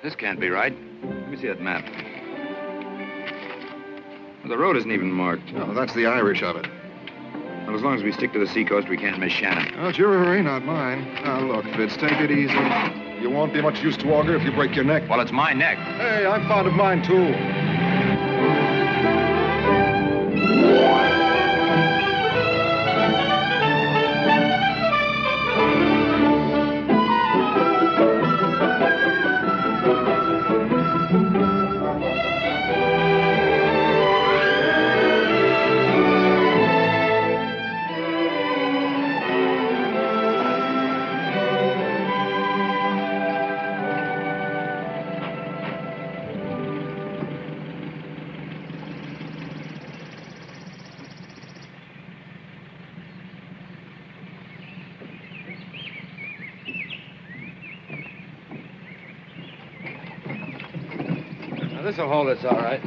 This can't be right. Let me see that map. Well, the road isn't even marked. Oh, that's the Irish of it. Well, as long as we stick to the seacoast, we can't miss Shannon. Oh, it's your river, not mine. Now, look, Fitz, take it easy. You won't be much use to Auger if you break your neck. Well, it's my neck. Hey, I'm fond of mine, too. This'll hold us all right.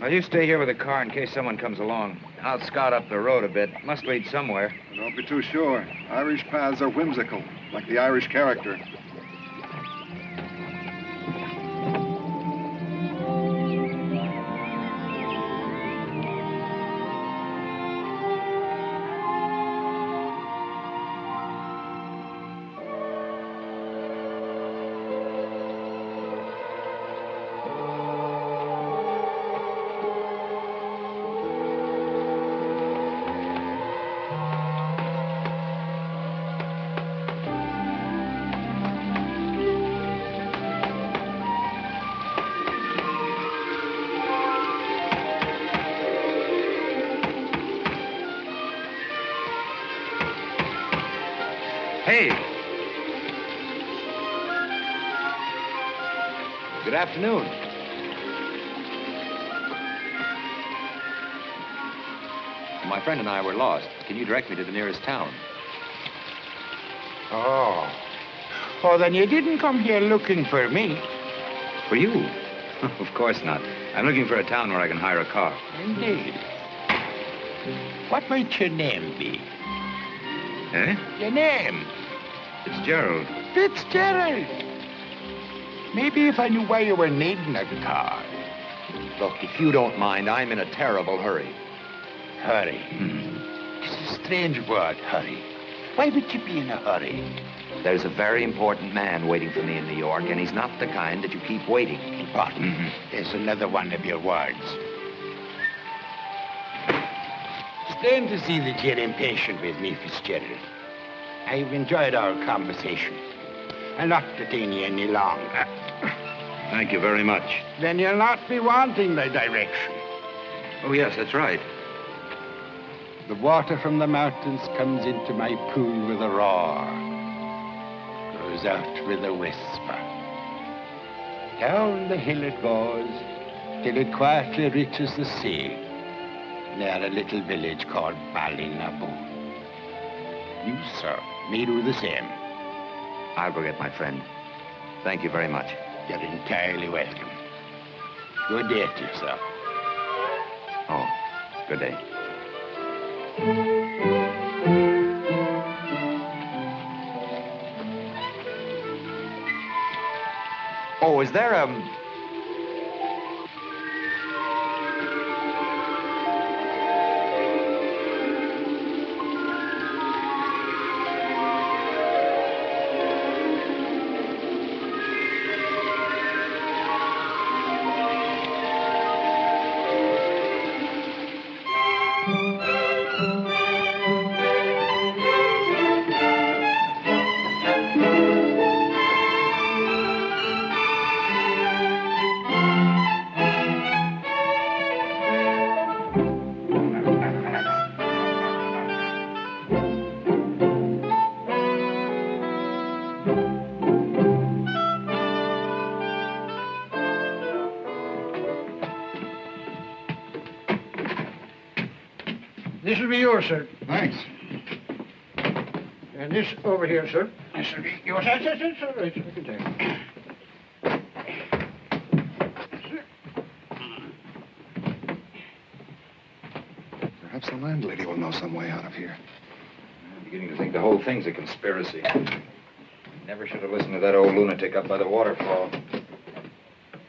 Well, you stay here with the car in case someone comes along. I'll scout up the road a bit. Must lead somewhere. Don't be too sure. Irish paths are whimsical, like the Irish character. Hey! Good afternoon. My friend and I were lost. Can you direct me to the nearest town? Oh. Oh, then you didn't come here looking for me. For you? Of course not. I'm looking for a town where I can hire a car. Indeed. What might your name be? Eh? Your name? Fitzgerald. Fitzgerald. Maybe if I knew why you were needing a car. Look, if you don't mind, I'm in a terrible hurry. Hurry. It's a strange word, hurry. Why would you be in a hurry? There's a very important man waiting for me in New York, and he's not the kind that you keep waiting. Important? There's another one of your words. It's plain to see that you're impatient with me, Fitzgerald. I've enjoyed our conversation. I'll not detain you any longer. Thank you very much. Then you'll not be wanting the direction. Oh, yes, that's right. The water from the mountains comes into my pool with a roar, goes out with a whisper. Down the hill it goes, till it quietly reaches the sea, near a little village called Ballinaboon. You, sir, may do the same. I'll go get my friend. Thank you very much. You're entirely welcome. Good day to you, sir. Oh, good day. Oh, is there This will be yours, sir. Thanks. And this over here, sir. This will be yours. That's all right. You can take it. Perhaps the landlady will know some way out of here. I'm beginning to think the whole thing's a conspiracy. Never should have listened to that old lunatic up by the waterfall.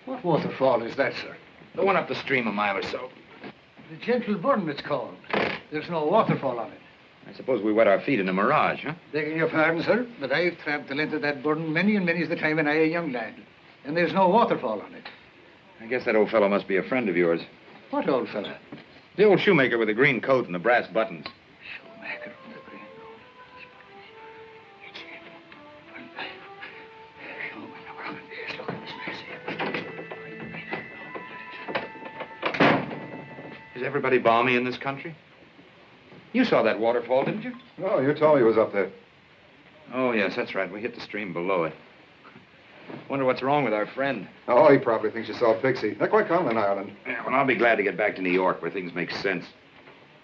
What waterfall is that, sir? The one up the stream a mile or so. The Gentle Burn, it's called. There's no waterfall on it. I suppose we wet our feet in a mirage, huh? Begging your pardon, sir, but I've tramped the length of that burn many and many's the time when I a young lad. And there's no waterfall on it. I guess that old fellow must be a friend of yours. What old fella? The old shoemaker with the green coat and the brass buttons. Shoemaker with the green coat. Look at this mess here. Is everybody balmy in this country? You saw that waterfall, didn't you? Oh, you told me he was up there. Oh, yes, that's right. We hit the stream below it. Wonder what's wrong with our friend. Oh, he probably thinks you saw Pixie. They're quite common in Ireland. Yeah, well, I'll be glad to get back to New York where things make sense.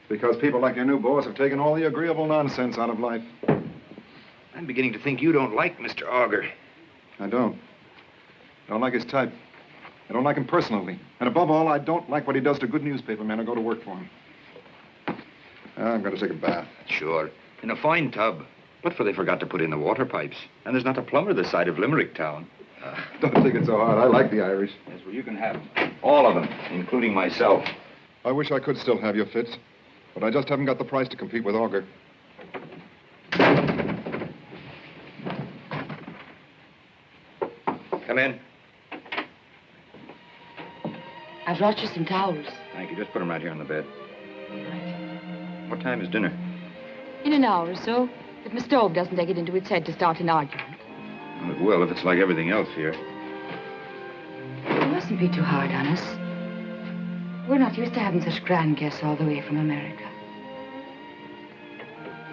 Because people like your new boss have taken all the agreeable nonsense out of life. I'm beginning to think you don't like Mr. Auger. I don't. I don't like his type. I don't like him personally. And above all, I don't like what he does to good newspaper men who go to work for him. I'm going to take a bath. Sure. In a fine tub. But for they forgot to put in the water pipes. And there's not a plumber this side of Limerick town. Don't think it's so hard. I like the Irish. Yes, well, you can have all of them, including myself. I wish I could still have your Fitz. But I just haven't got the price to compete with Auger. Come in. I've brought you some towels. Thank you. Just put them right here on the bed. Right. What time is dinner? In an hour or so, if my stove doesn't take it into its head to start an argument. Well, it will if it's like everything else here. You mustn't be too hard on us. We're not used to having such grand guests all the way from America.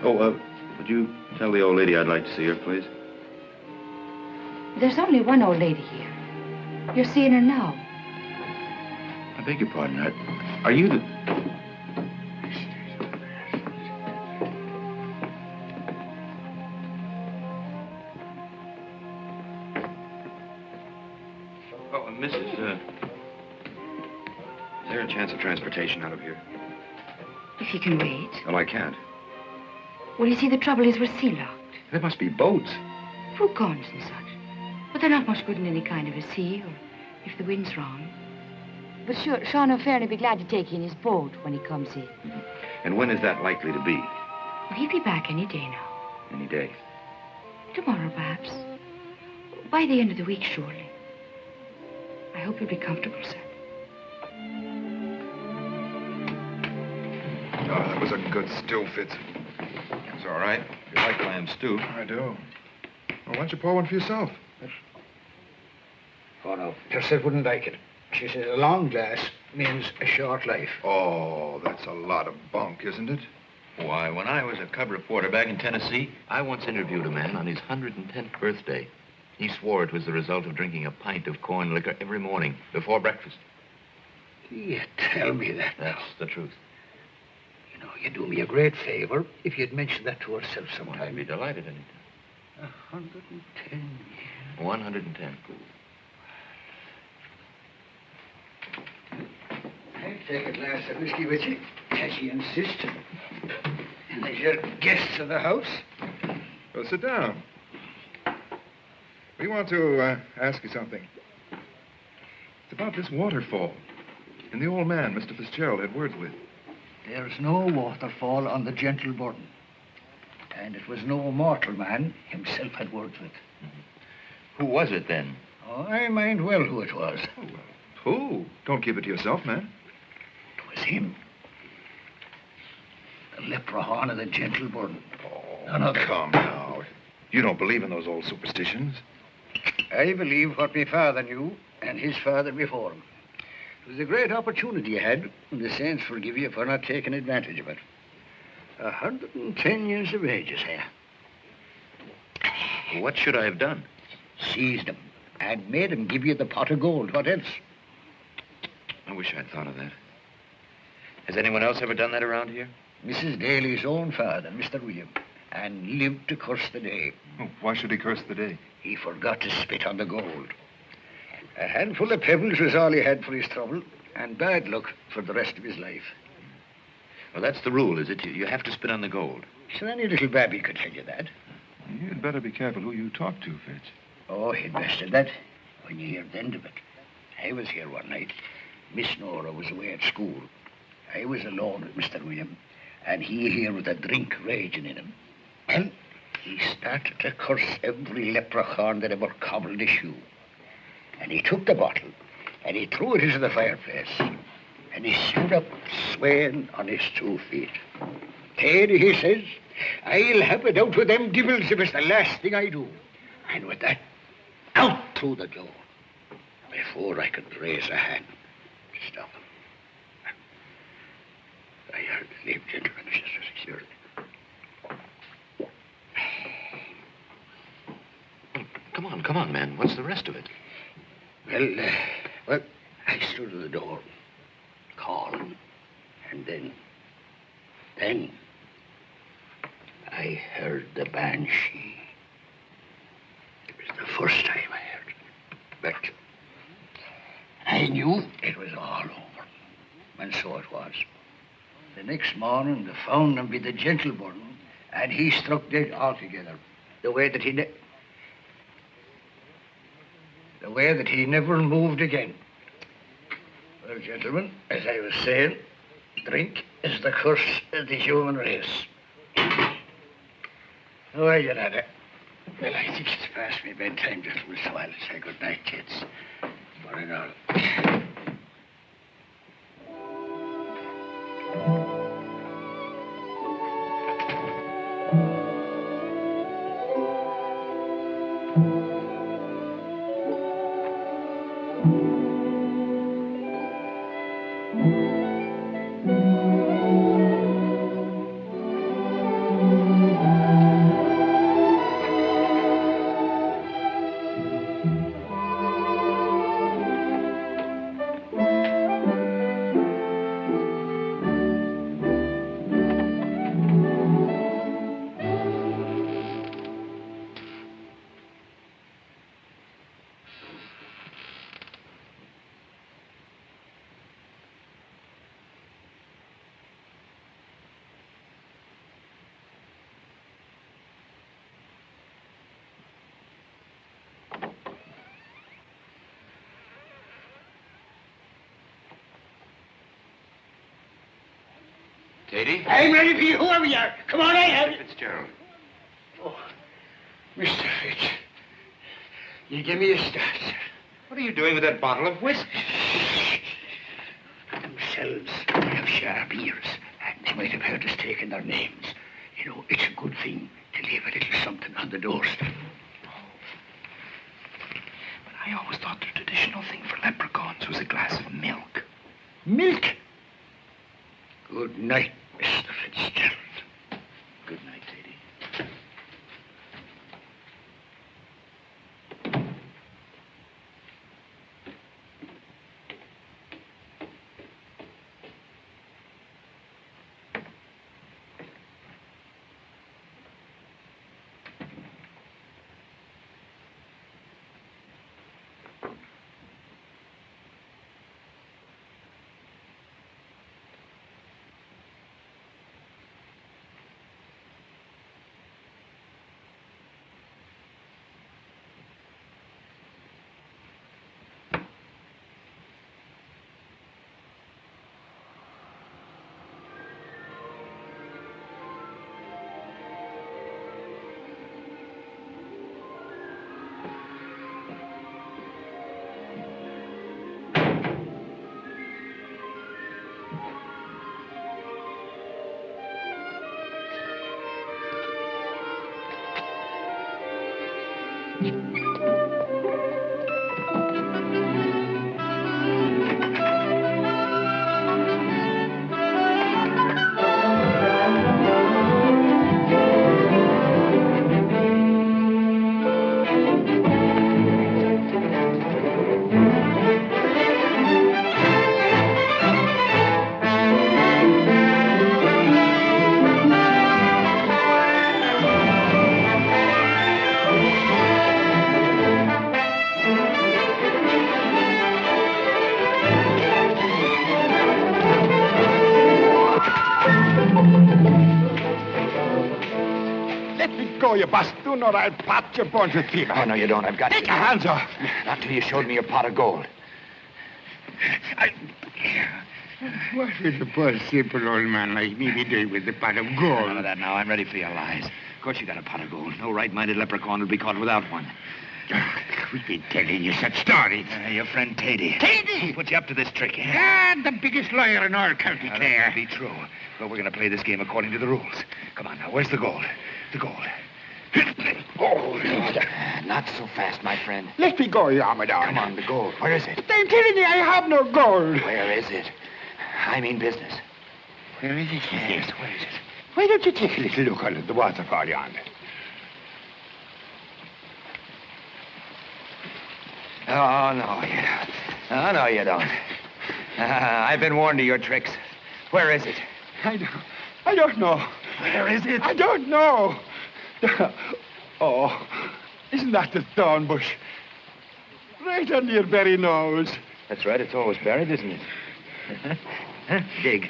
Oh, would you tell the old lady I'd like to see her, please? There's only one old lady here. You're seeing her now. I beg your pardon. Are you the... Oh, Mrs. Is there a chance of transportation out of here? If you can wait. Well, I can't. Well, you see, the trouble is we're sea-locked. There must be boats. Fruit guns and such. But they're not much good in any kind of a sea, or if the wind's wrong. But sure, Sean O'Fair'll be glad to take you in his boat when he comes in. Mm-hmm. And when is that likely to be? Well, he'll be back any day now. Any day. Tomorrow, perhaps. By the end of the week, surely. I hope you'll be comfortable, sir. Oh, that was a good stew, Fitz. It's all right. If you like lamb stew. I do. Well, why don't you pour one for yourself? Oh, no. Just wouldn't like it. She says a long glass means a short life. Oh, that's a lot of bunk, isn't it? Why, when I was a cub reporter back in Tennessee, I once interviewed a man on his 110th birthday. He swore it was the result of drinking a pint of corn liquor every morning before breakfast. You tell me that now. That's the truth. You know, you'd do me a great favor if you'd mention that to herself sometime. I'd be delighted anytime. 110 years. 110. I'll take a glass of whiskey with you, as you insist. And as you're guests of the house. Well, sit down. We want to ask you something. It's about this waterfall. And the old man, Mr. Fitzgerald, had words with. There's no waterfall on the Gentle Burn. And it was no mortal man himself had words with. Mm-hmm. Who was it, then? Oh, I mind well who it was. Oh, well, who? Don't keep it to yourself, man. It was him. The leprechaun of the Gentle Burn. Oh, None other. come now. You don't believe in those old superstitions? I believe what my father knew, and his father before him. It was a great opportunity you had, and the saints forgive you for not taking advantage of it. 110 years of age, you say. What should I have done? Seized him and made him give you the pot of gold. What else? I wish I'd thought of that. Has anyone else ever done that around here? Mrs. Daly's own father, Mr. William, and lived to curse the day. Oh, why should he curse the day? He forgot to spit on the gold. A handful of pebbles was all he had for his trouble, and bad luck for the rest of his life. Well, that's the rule, is it? You have to spit on the gold. So any little babby could tell you that. You'd better be careful who you talk to, Fitz. Oh, he'd best have that when you hear the end of it. I was here one night. Miss Nora was away at school. I was alone with Mr. William, and he here with a drink raging in him. Well, he started to curse every leprechaun that ever cobbled a shoe. And he took the bottle, and he threw it into the fireplace. And he stood up, swaying on his 2 feet. "Teddy," he says, "I'll have it out with them devils if it's the last thing I do." And with that, out through the door, before I could raise a hand to stop him. I heard the name, gentlemen, Mr. Fitzgerald. Come on, man. What's the rest of it? Well, I stood at the door, calling, and then I heard the banshee. It was the first time I heard it, but I knew it was all over, and so it was. The next morning, they found him by the gentleman, and he struck dead altogether, the way that he never moved again. Well, gentlemen, as I was saying, drink is the curse of the human race. Oh, I get at it. Well, I think it's past me bedtime, gentlemen, so I'll say good night, kids. One and all. Katie? I'm ready for you, whoever you are. Come on, I have you. Fitzgerald. Oh, Mr. Fitz, you give me a start, sir. What are you doing with that bottle of whiskey? Themselves have sharp ears, and they might have heard us taking their names. You know, it's a good thing to leave a little something on the doorstep. But I always thought the traditional thing for leprechauns was a glass of milk. Milk? Good night, Mr. Fitzgerald. Good night, Katie. go, you bastard, or I'll pat your bones with fever. Oh, no, you don't. I've got Take your hands off. Not till you showed me your pot of gold. What would a poor, simple old man like me be doing with the pot of gold? None of that now. I'm ready for your lies. Of course you got a pot of gold. No right-minded leprechaun will be caught without one. We've been telling you such stories. Your friend Tady. Tady? Put you up to this trick, eh? Ah, the biggest lawyer in our county, Now, that Clare. may be true. But we're going to play this game according to the rules. Come on now. Where's the gold? The gold. Gold. Not so fast, my friend. Let me go, Yarmadon. Come on, the gold. Where is it? I'm telling you, I have no gold. Where is it? I mean business. Where is it? Yes, where is it? Why don't you take a little look under the waterfall yonder? Oh, no, you don't. Oh, no, you don't. I've been warned of your tricks. Where is it? I don't know. Where is it? I don't know. Oh, isn't that the thorn bush? Right under your very nose. That's right. It's always buried, isn't it? Huh? Dig.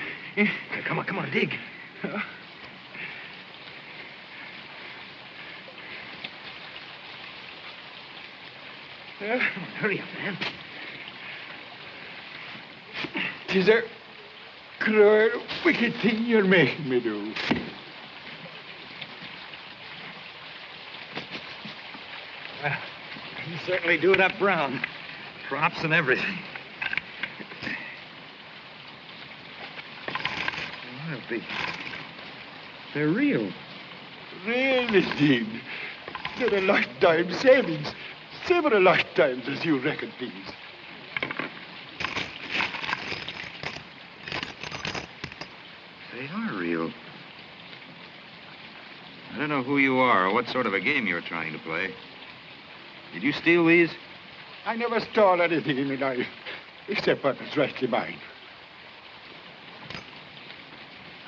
Come on, dig. Hurry up, man. 'Tis a cruel, wicked thing you're making me do. Well, you certainly do it up brown. Props and everything. They're real. Real indeed. They're a lifetime savings. Several lifetimes, as you reckon things. They are real. I don't know who you are or what sort of a game you're trying to play. Did you steal these? I never stole anything in my life, except what was rightly mine.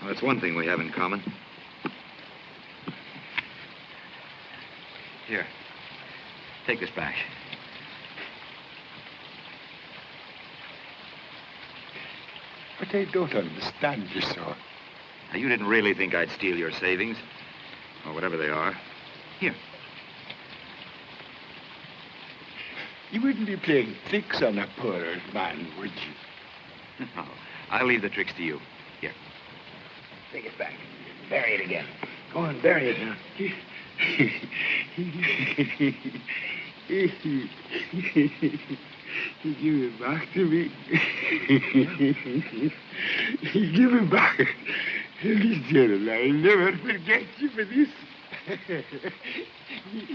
Well, that's one thing we have in common. Here. Take this back. But I don't understand you, sir. Now, you didn't really think I'd steal your savings, or whatever they are. Here. You wouldn't be playing tricks on a poor old man, would you? No, I'll leave the tricks to you. Here. Take it back. Bury it again. Go on, bury it now. He give it back to me. He give it back. Listen, I'll never forget you for this.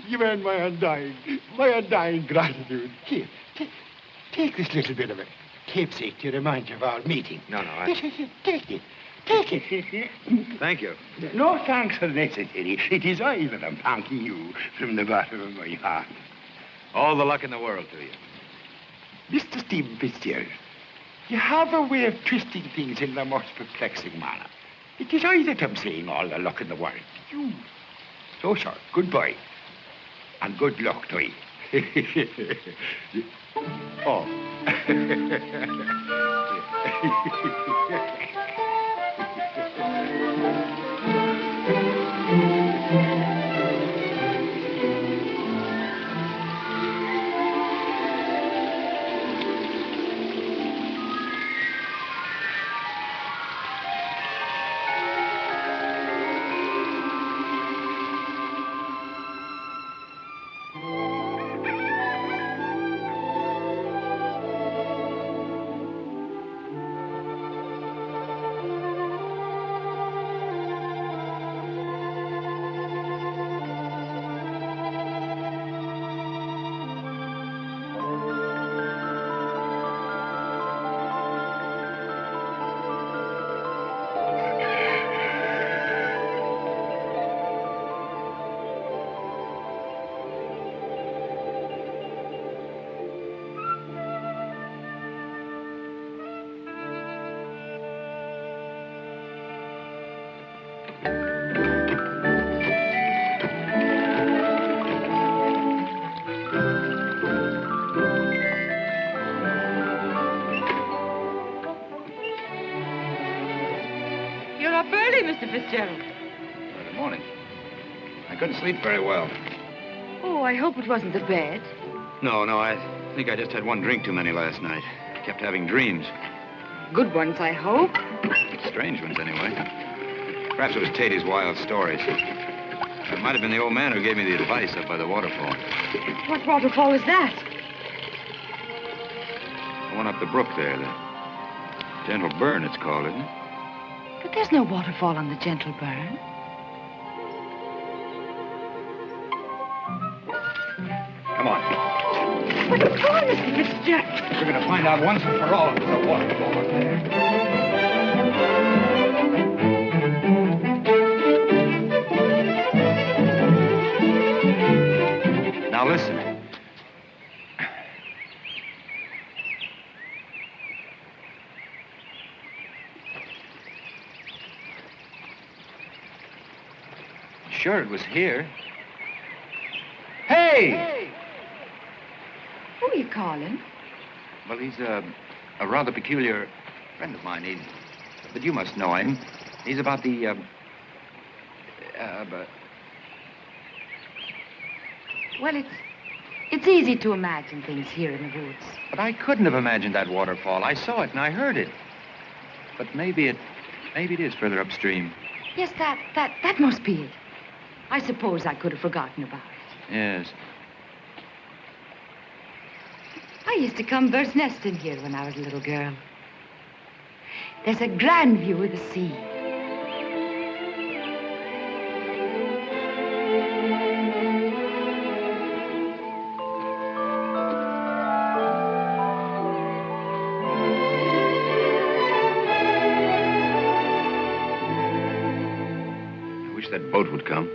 You earned my undying gratitude. Here, take this little bit of a keepsake to remind you of our meeting. No, Take it. Take it. Thank you. No thanks are necessary. It is I that am thanking you from the bottom of my heart. All the luck in the world to you. Mr. Steven Fitzgerald, you have a way of twisting things in the most perplexing manner. It is I that am saying all the luck in the world. You. So, sir, goodbye. And good luck to you. Oh. couldn't sleep very well. Oh, I hope it wasn't the bed. No, I think I just had one drink too many last night. Kept having dreams. Good ones, I hope. Strange ones, anyway. Perhaps it was Tatey's wild stories. It might have been the old man who gave me the advice up by the waterfall. What waterfall is that? The one up the brook there, the Gentle Burn, it's called, isn't it? But there's no waterfall on the Gentle Burn. Come on. But come on, Mr. Fitzgerald. We're going to find out once and for all if there's a waterfall up there. Now listen. Sure, it was here. Hey! Who are you calling? Well, he's a rather peculiar friend of mine. But you must know him. He's about the, Well, it's easy to imagine things here in the woods. But I couldn't have imagined that waterfall. I saw it and I heard it. But maybe it is further upstream. Yes, that must be it. I suppose I could have forgotten about it. Yes. I used to come bird's nesting here when I was a little girl. There's a grand view of the sea. I wish that boat would come.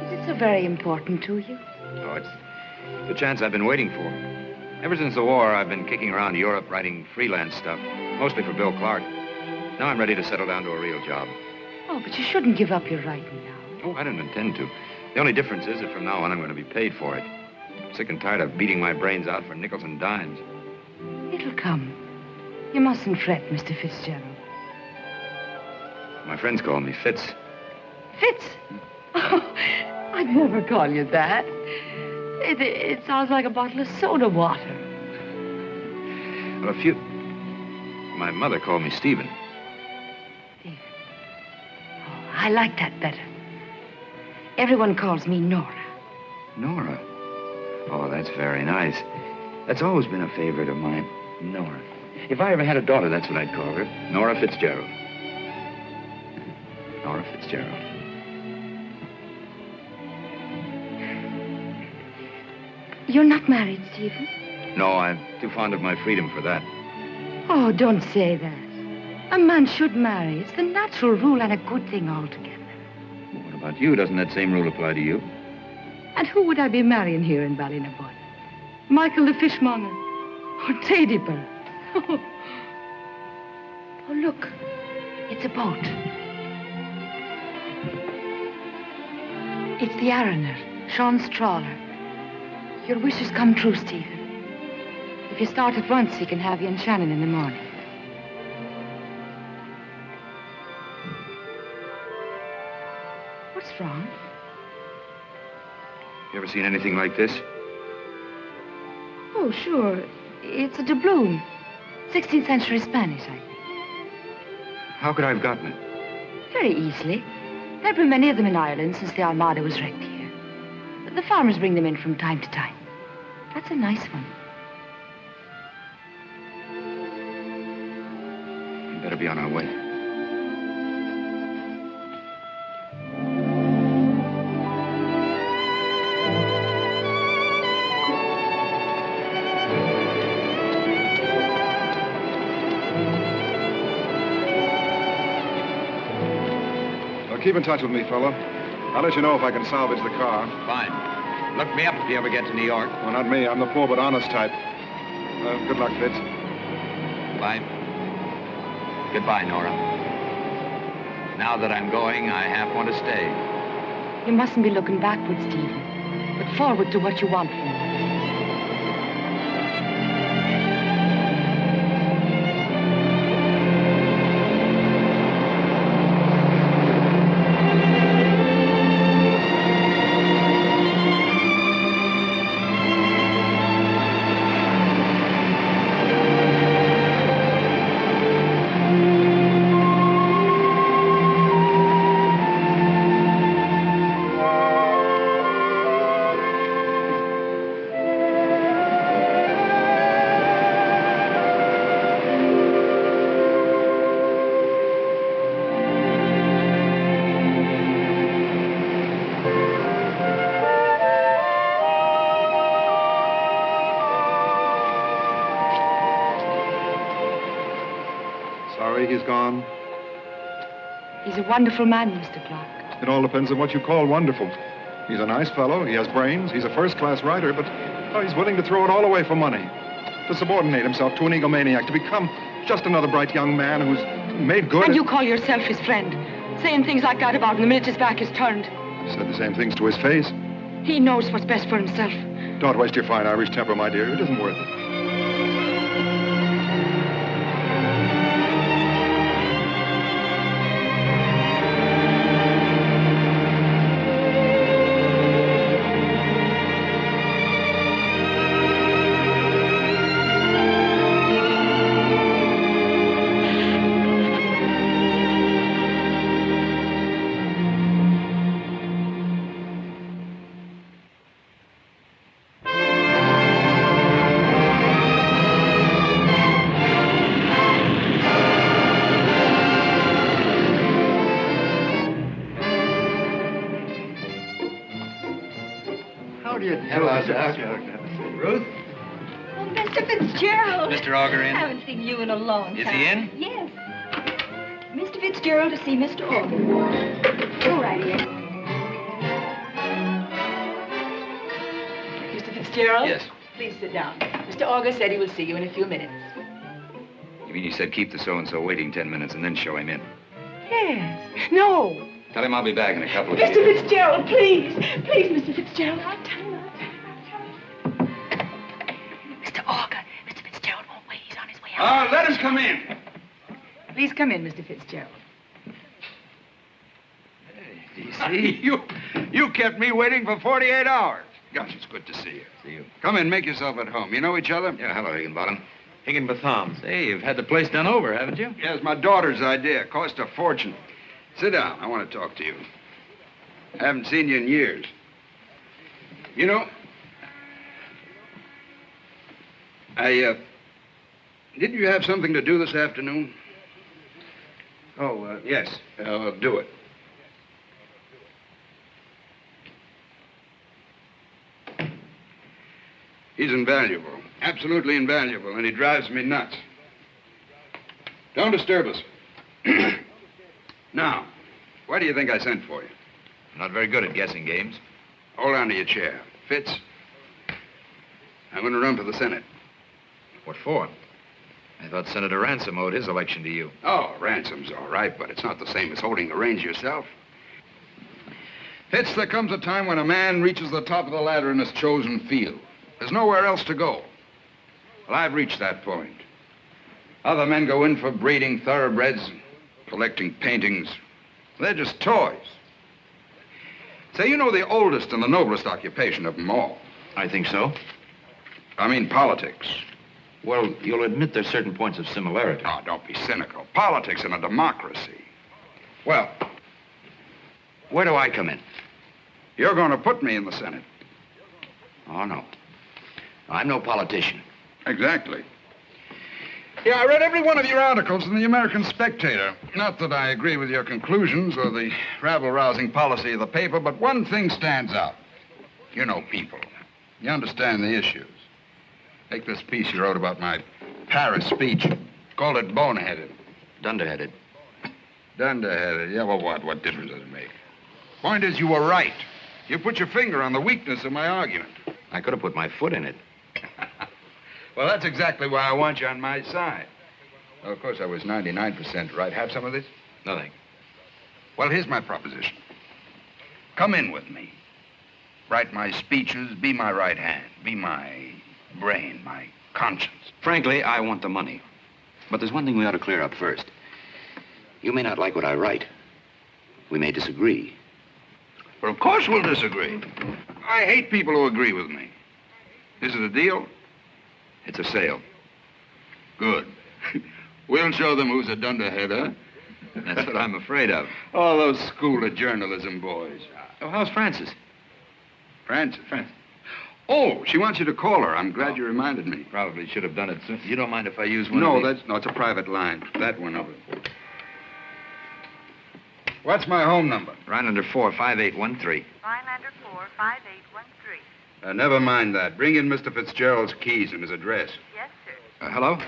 Is it so very important to you? Oh, it's the chance I've been waiting for. Ever since the war, I've been kicking around Europe writing freelance stuff, mostly for Bill Clark. Now I'm ready to settle down to a real job. Oh, but you shouldn't give up your writing now. Oh, I don't intend to. The only difference is that from now on I'm going to be paid for it. I'm sick and tired of beating my brains out for nickels and dimes. It'll come. You mustn't fret, Mr. Fitzgerald. My friends call me Fitz. Fitz? Oh, I'd never call you that. It sounds like a bottle of soda water. Well, my mother called me Steven. Steven. Oh, I like that better. Everyone calls me Nora. Nora? Oh, that's very nice. That's always been a favorite of mine, Nora. If I ever had a daughter, that's what I'd call her. Nora Fitzgerald. Nora Fitzgerald. You're not married, Stephen? No, I'm too fond of my freedom for that. Oh, don't say that. A man should marry. It's the natural rule and a good thing altogether. Well, what about you? Doesn't that same rule apply to you? And who would I be marrying here in Ballinabud? Michael the fishmonger? Or Tadyper? Oh, look. It's a boat. It's the Arroner, Sean's trawler. Your wish has come true, Stephen. If you start at once, he can have you and Shannon in the morning. What's wrong? You ever seen anything like this? Oh, sure. It's a doubloon. 16th century Spanish, I think. How could I have gotten it? Very easily. There have been many of them in Ireland since the Armada was wrecked here. The farmers bring them in from time to time. That's a nice one. We better be on our way. Well, keep in touch with me, fella. I'll let you know if I can salvage the car. Fine. Look me up if you ever get to New York. Well, not me. I'm the poor but honest type. Good luck, Fitz. Bye. Goodbye, Nora. Now that I'm going, I half want to stay. You mustn't be looking backwards, Stephen, but forward to what you want from life. son? He's a wonderful man, Mr. Clark. It all depends on what you call wonderful. He's a nice fellow. He has brains. He's a first-class writer, but he's willing to throw it all away for money. To subordinate himself to an egomaniac, to become just another bright young man who's made good. And you call yourself his friend, saying things like that about him the minute his back is turned. Said the same things to his face. He knows what's best for himself. Don't waste your fine Irish temper, my dear. It isn't worth it. Ruth? Oh, Mr. Fitzgerald. Mr. Auger in? I haven't seen you in a long time. Is he in? Yes. Mr. Fitzgerald to see Mr. Auger. Go right in. Mr. Fitzgerald? Yes. Please sit down. Mr. Auger said he will see you in a few minutes. You mean you said keep the so-and-so waiting 10 minutes and then show him in? Yes. No. Tell him I'll be back in a couple of Mr. minutes. Fitzgerald, please. Please, Mr. Fitzgerald. I'll tell you. Mr. Auger, Mr. Fitzgerald won't wait. He's on his way out. Let us come in. Please come in, Mr. Fitzgerald. Do you see? You kept me waiting for 48 hours. Gosh, it's good to see you. See you. Come in, make yourself at home. You know each other? Yeah, hello, Higginbottom. Higginbotham. Say, you've had the place done over, haven't you? Yeah, it's my daughter's idea. Cost a fortune. Sit down. I want to talk to you. I haven't seen you in years. You know, didn't you have something to do this afternoon? Oh, yes. Do it. He's invaluable. Absolutely invaluable, and he drives me nuts. Don't disturb us. Now, why do you think I sent for you? I'm not very good at guessing games. Hold on to your chair. Fitz, I'm going to run for the Senate. What for? I thought Senator Ransom owed his election to you. Oh, Ransom's all right, but it's not the same as holding the reins yourself. Fitz, there comes a time when a man reaches the top of the ladder in his chosen field. There's nowhere else to go. Well, I've reached that point. Other men go in for breeding thoroughbreds, collecting paintings. They're just toys. Say, you know the oldest and the noblest occupation of them all. I think so. I mean politics. Well, you'll admit there's certain points of similarity. Oh, don't be cynical. Politics in a democracy. Well, Where do I come in? you're going to put me in the Senate. Oh, no. I'm no politician. Exactly. Yeah, I read every one of your articles in the American Spectator. Not that I agree with your conclusions or the rabble-rousing policy of the paper, but one thing stands out. You know people. You understand the issues. Take this piece you wrote about my Paris speech. Called it boneheaded. Dunderheaded. Dunderheaded. Yeah, well, what? What difference does it make? Point is, you were right. You put your finger on the weakness of my argument. I could have put my foot in it. Well, that's exactly why I want you on my side. Well, of course, I was 99% right. Have some of this? Nothing. Well, here's my proposition. Come in with me. Write my speeches, be my right hand, be my brain, my conscience. Frankly, I want the money. But there's one thing we ought to clear up first. You may not like what I write. We may disagree. Well, of course we'll disagree. I hate people who agree with me. Is it a deal? It's a sale. Good. We'll show them who's a dunderhead, huh? That's what I'm afraid of. All those school of journalism boys. Oh, how's Frances? Frances? Oh, she wants you to call her. I'm glad you reminded me. Probably should have done it soon. You don't mind if I use one No, of these? no, it's a private line. That one over. What's my home number? Rhinelander 45813. Rhinelander 45813. Never mind that. Bring in Mr. Fitzgerald's keys and his address. Yes, sir. Hello?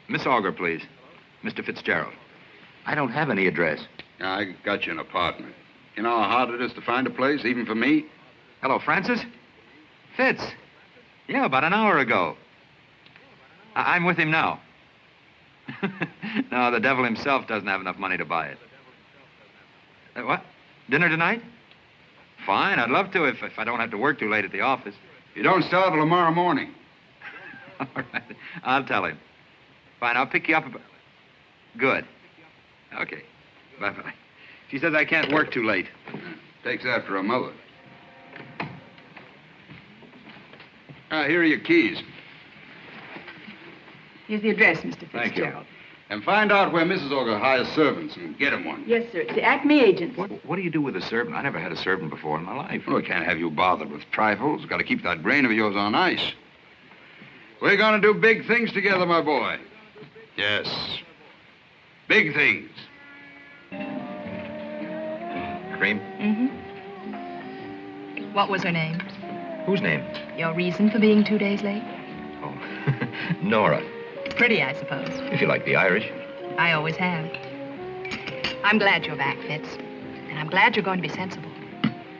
Miss Auger, please. Mr. Fitzgerald. I don't have any address. I got you an apartment. You know how hard it is to find a place, even for me? Hello, Francis? Fitz. Yeah, about an hour ago. I'm with him now. No, the devil himself doesn't have enough money to buy it. What? Dinner tonight? Fine, I'd love to if I don't have to work too late at the office. You don't start till tomorrow morning. All right, I'll tell him. Fine, I'll pick you up. Good. Okay, bye-bye. She says I can't work too late. Takes after a mother. Here are your keys. Here's the address, Mr. Thank you. Fitzgerald. And find out where Mrs. Ogre hires servants and get him one. Yes, sir. It's the Acme agent. What do you do with a servant? I never had a servant before in my life. Oh, we can't have you bothered with trifles. Got to keep that brain of yours on ice. We're going to do big things together, my boy. Yes. Big things. Cream? Mm-hmm. What was her name? Whose name? Your reason for being 2 days late? Oh, Nora. Pretty, I suppose. If you like the Irish. I always have. I'm glad you're back, Fitz. And I'm glad you're going to be sensible.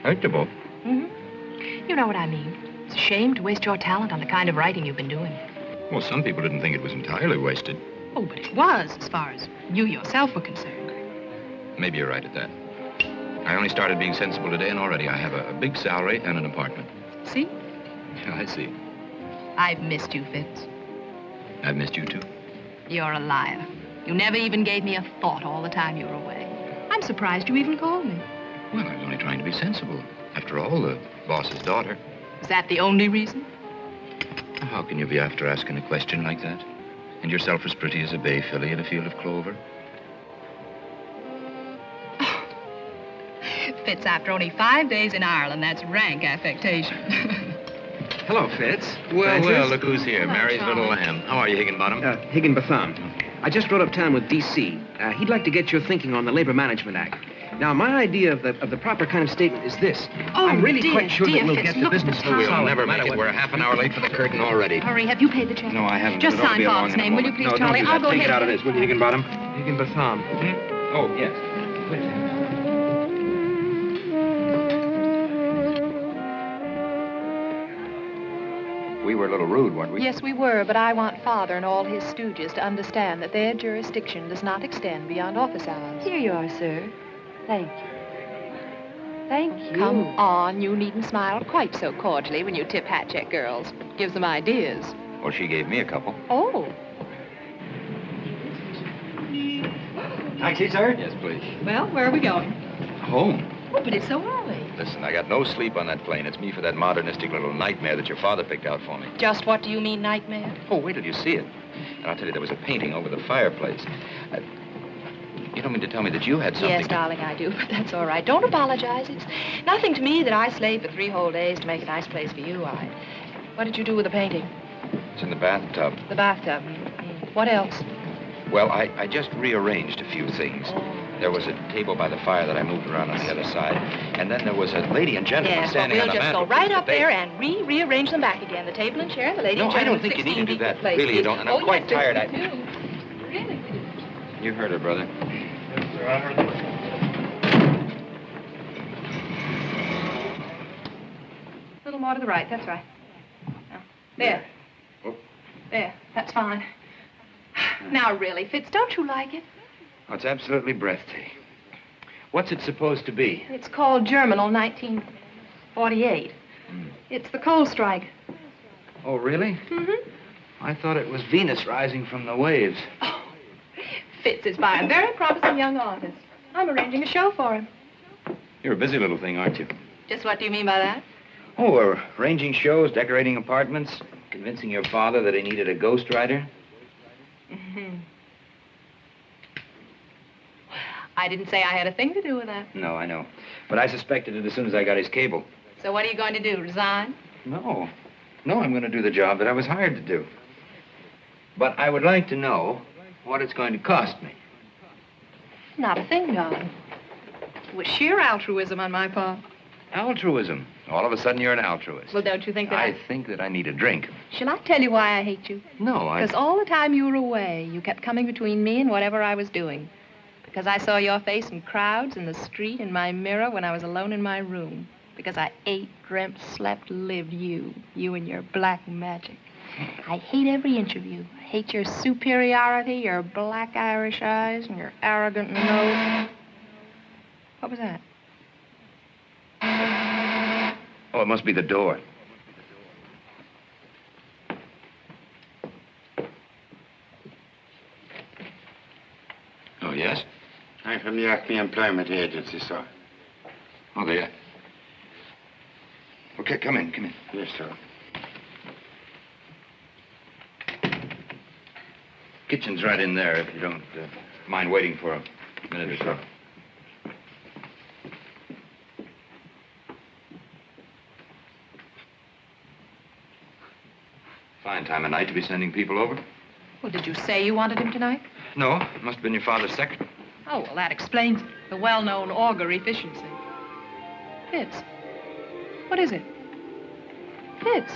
Sensible? Mm-hmm. You know what I mean. It's a shame to waste your talent on the kind of writing you've been doing. Well, some people didn't think it was entirely wasted. Oh, but it was, as far as you yourself were concerned. Maybe you're right at that. I only started being sensible today, and already I have a big salary and an apartment. See? Yeah, I see. I've missed you, Fitz. I've missed you, too. You're a liar. You never even gave me a thought all the time you were away. I'm surprised you even called me. Well, I was only trying to be sensible. After all, the boss's daughter. Is that the only reason? How can you be after asking a question like that? And yourself as pretty as a bay filly in a field of clover? Fitz, after only 5 days in Ireland, that's rank affectation. Hello, Fitz. Well, look who's here. Hello, Mary's Charlie. little lamb. How are you, Higginbottom? Higginbotham. I just rode uptown with D.C. He'd like to get your thinking on the Labor Management Act. Now, my idea of the proper kind of statement is this. Oh, I'm really dear, quite sure dear that we'll Fitz, get the look at business the time. We'll never make it. We're half an hour late for the curtain already. Hurry, have you paid the check? No, I haven't. Just It'll sign be along Bob's in a name, will you moment. please, No, Charlie? don't do I'll that. go Take ahead. it out of this, will you, Higginbottom? Higginbotham. Oh, yes. We were a little rude, weren't we? Yes, we were, but I want Father and all his stooges to understand that their jurisdiction does not extend beyond office hours. Here you are, sir. Thank you. Thank you. Come on, you needn't smile quite so cordially when you tip hat check girls. Gives them ideas. Well, she gave me a couple. Oh. Taxi, sir? Yes, please. Well, where are we going? Home. Oh, but it's so early. Listen, I got no sleep on that plane. It's me for that modernistic little nightmare that your father picked out for me. Just what do you mean, nightmare? Oh, wait till you see it. And I'll tell you, there was a painting over the fireplace. You don't mean to tell me that you had something... Yes, darling, I do, but that's all right. Don't apologize. It's nothing to me that I slaved for 3 whole days to make a nice place for you. What did you do with the painting? It's in the bathtub. The bathtub. What else? Well, I just rearranged a few things. There was a table by the fire that I moved around on the other side. And then there was a lady and gentleman Yes, but standing we'll on the just go mantelpiece. right up there and rearrange them back again. The table and chair, the lady No, and I don't gentleman. think you need to do 16 that. place, Really, you please. don't. And I'm quite yes, tired. 52. Really? You heard her, brother. A little more to the right, that's right. Now, there. There, that's fine. Now, really, Fitz, don't you like it? Oh, it's absolutely breathtaking. What's it supposed to be? It's called Germinal 1948. It's the coal strike. Oh, really? Mm-hmm. I thought it was Venus rising from the waves. Oh, Fitz is by a very promising young artist. I'm arranging a show for him. You're a busy little thing, aren't you? Just what do you mean by that? Oh, we're arranging shows, decorating apartments, convincing your father that he needed a ghostwriter. Mm-hmm. I didn't say I had a thing to do with that. No, I know. But I suspected it as soon as I got his cable. So what are you going to do, resign? No. No, I'm going to do the job that I was hired to do. But I would like to know what it's going to cost me. Not a thing, darling. It was sheer altruism on my part. Altruism. All of a sudden, you're an altruist. Well, don't you think that I think that I need a drink. Shall I tell you why I hate you? No, Because all the time you were away, you kept coming between me and whatever I was doing. Because I saw your face in crowds, in the street, in my mirror, when I was alone in my room. Because I ate, dreamt, slept, lived you and your black magic. I hate every inch of you. I hate your superiority, your black Irish eyes, and your arrogant nose. What was that? Oh, it must be the door. Oh, yes? I'm from the Acme Employment Agency, sir. Oh, there. Okay, come in, come in. Yes, sir. Kitchen's right in there, if you don't mind waiting for a minute or so. Fine time of night to be sending people over. Well, did you say you wanted him tonight? No, it must have been your father's secretary. Oh, well, that explains it. The well-known auger efficiency. Fitz. What is it? Fitz.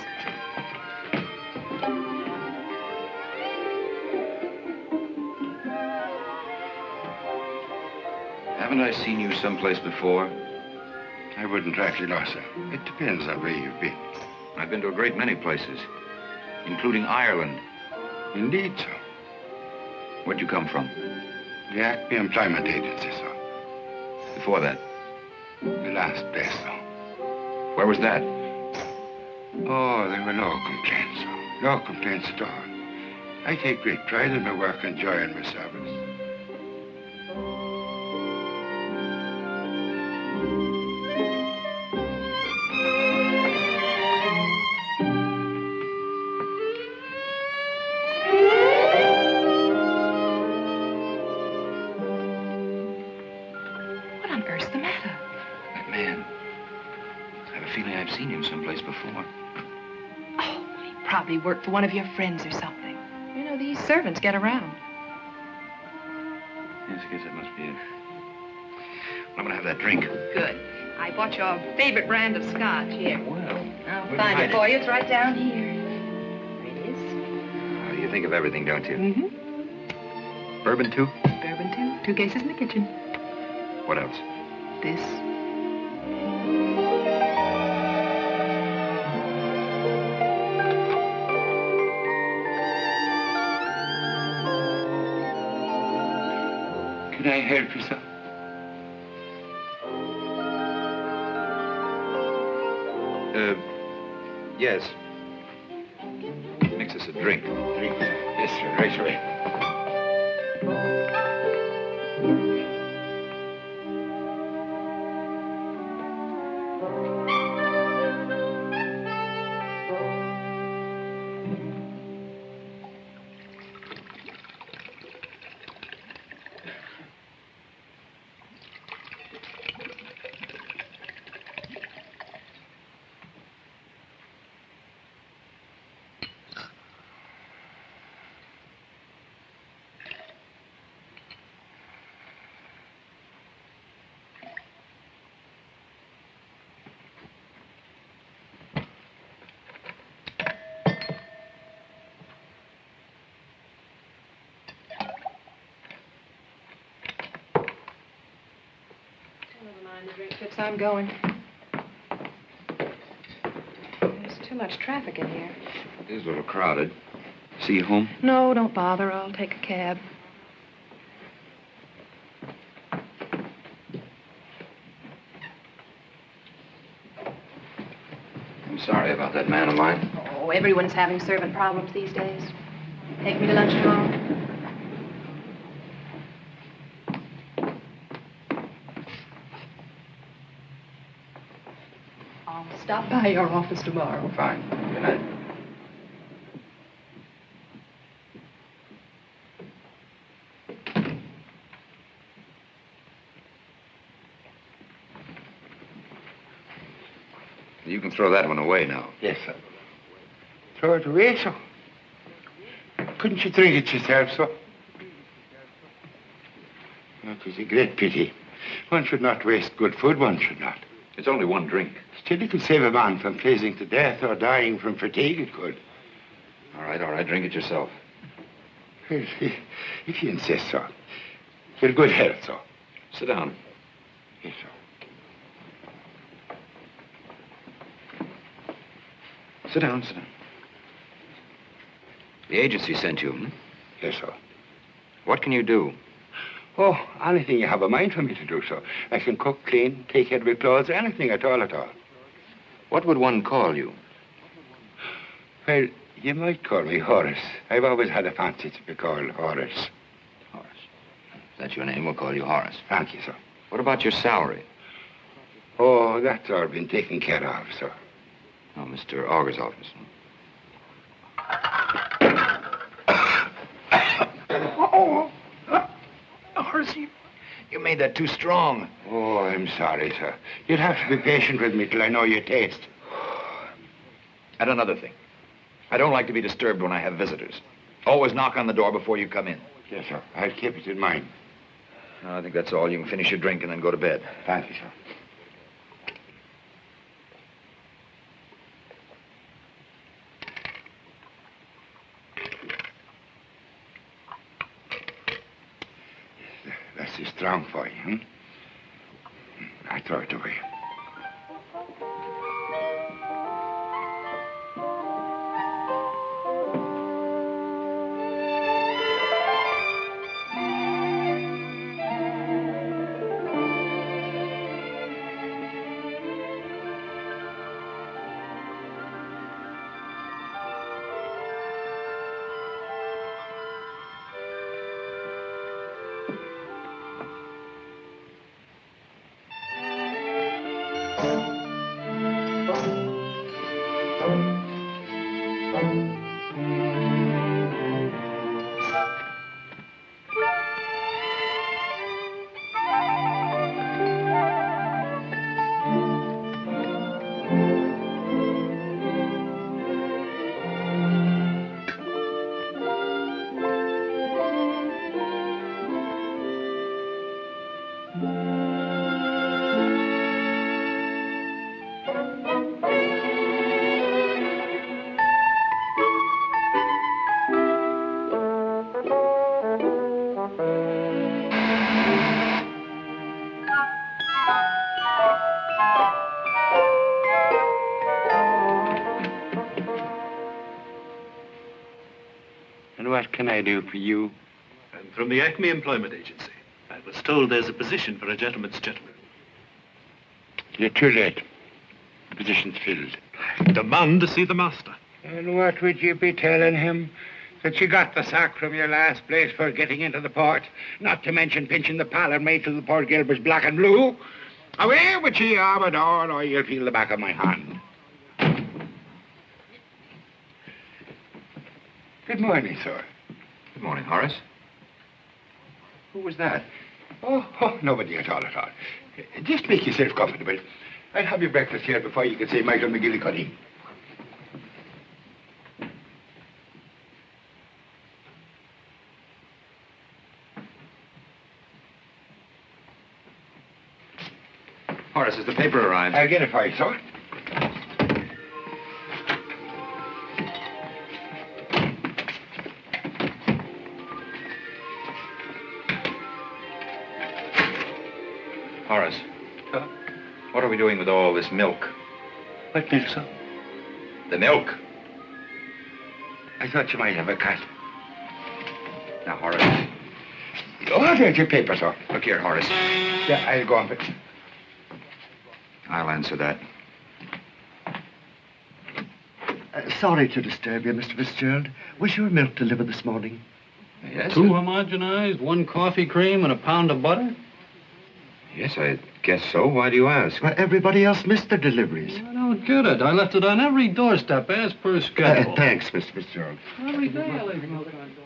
Haven't I seen you someplace before? I wouldn't rightly know, sir. It depends on where you've been. I've been to a great many places, including Ireland. Indeed, sir. Where'd you come from? The Acme Employment Agency, sir. Before that? The last place, sir. Where was that? Oh, there were no complaints, sir. No complaints at all. I take great pride in my work and joy in my service. I've seen him someplace before. Oh, he probably worked for one of your friends or something. You know, these servants get around. Yes, I guess that must be it. I'm going to have that drink. Good. I bought your favorite brand of scotch. Here. Well, I'll find it for you. It's right down here. There it is. Oh, you think of everything, don't you? Mm-hmm. Bourbon, too? Bourbon, too. 2 cases in the kitchen. What else? This. Can I help you, sir? Yes. Mix us a drink. Drink? Yes, sir. Right away. Fitz, I'm going. There's too much traffic in here. It is a little crowded. See you home? No, don't bother. I'll take a cab. I'm sorry about that man of mine. Oh, everyone's having servant problems these days. Take me to lunch tomorrow. Stop by your office tomorrow. Fine. Good night. You can throw that one away now. Yes, sir. Throw it away, sir? Couldn't you drink it yourself, sir? That is a great pity. One should not waste good food, one should not. It's only one drink. Still, it could save a man from freezing to death or dying from fatigue, it could. All right, drink it yourself. If you insist, sir. With good health, sir. Sit down. Yes, sir. Sit down, sit down. The agency sent you, hmm? Yes, sir. What can you do? Oh, anything you have a mind for me to do, sir. I can cook, clean, take care of your clothes, anything at all, at all. What would one call you? Well, you might call me Horace. I've always had a fancy to be called Horace. Horace. If that's your name, we'll call you Horace. Thank you, sir. What about your salary? Oh, that's all been taken care of, sir. Oh, Mr. Auger's office. Horace, you made that too strong. Oh, I'm sorry, sir. You'll have to be patient with me till I know your taste. And another thing. I don't like to be disturbed when I have visitors. Always knock on the door before you come in. Yes, sir. I'll keep it in mind. No, I think that's all. You can finish your drink and then go to bed. Thank you, sir. That's too strong for you, hmm? I throw it away. What can I do for you? I'm from the Acme Employment Agency. I was told there's a position for a gentleman's gentleman. You're too late. The position's filled. I demand to see the master. And what would you be telling him? That you got the sack from your last place for getting into the port? Not to mention pinching the parlour maid till the Port Gilbert's black and blue? Away with you, Amador, or you'll feel the back of my hand. Good morning, sir. Good morning, Horace. Who was that? Oh, nobody at all, at all. Just make yourself comfortable. I'll have your breakfast here before you can say Michael McGillicuddy. Horace, has the paper arrived? I'll get it for you, sir. Horace. What are we doing with all this milk? What milk, sir? The milk. I thought you might have a cat. Now, Horace. Oh, there's your paper, sir. Look here, Horace. Yeah, I'll go on with it. I'll answer that. Sorry to disturb you, Mr. Fitzgerald. Was your milk delivered this morning? Yes. 2 homogenized, 1 coffee cream, and a pound of butter? Yes, I guess so. Why do you ask? Well, everybody else missed their deliveries. I don't get it. I left it on every doorstep as per schedule. Thanks, Mr. Fitzgerald. Every day I leave milk on door.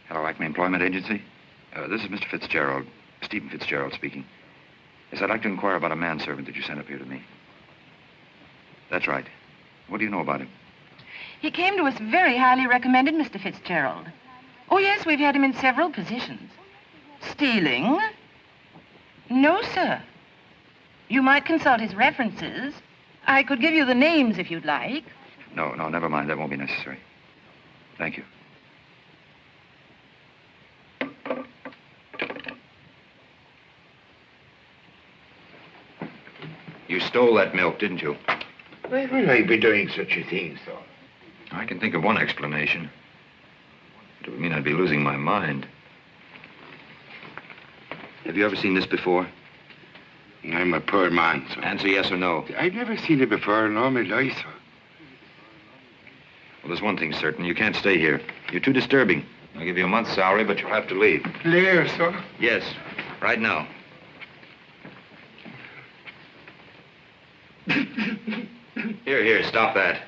Hello, Acme Employment Agency. This is Mr. Fitzgerald, Steven Fitzgerald speaking. Yes, I'd like to inquire about a manservant that you sent up here to me. That's right. What do you know about him? He came to us very highly recommended, Mr. Fitzgerald. Oh, yes, we've had him in several positions. Stealing? No, sir. You might consult his references. I could give you the names if you'd like. No, never mind. That won't be necessary. Thank you. You stole that milk, didn't you? Why would I be doing such a thing, sir? I can think of one explanation. It would mean I'd be losing my mind. Have you ever seen this before? I'm a poor man, sir. Answer yes or no. I've never seen it before in all my life, sir. Well, there's one thing certain. You can't stay here. You're too disturbing. I'll give you a month's salary, but you'll have to leave. Clear, sir? Yes, right now. Here, stop that.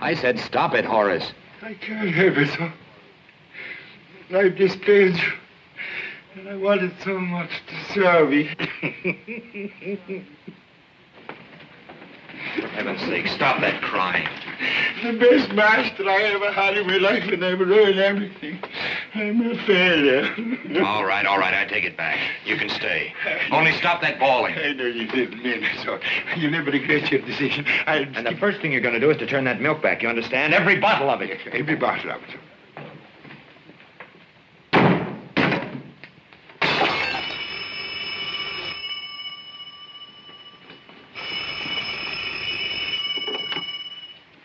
I said stop it, Horace. I can't have it, sir. I've displayed you, and I wanted so much to serve you. For heaven's sake, stop that crying. The best master I ever had in my life, and I've ruined everything. I'm a failure. All right, I take it back. You can stay. Only stop that bawling. I know you didn't mean it, sir. You'll never regret your decision. And the first thing you're going to do is to turn that milk back, you understand? Every bottle of it. Every bottle of it, sir.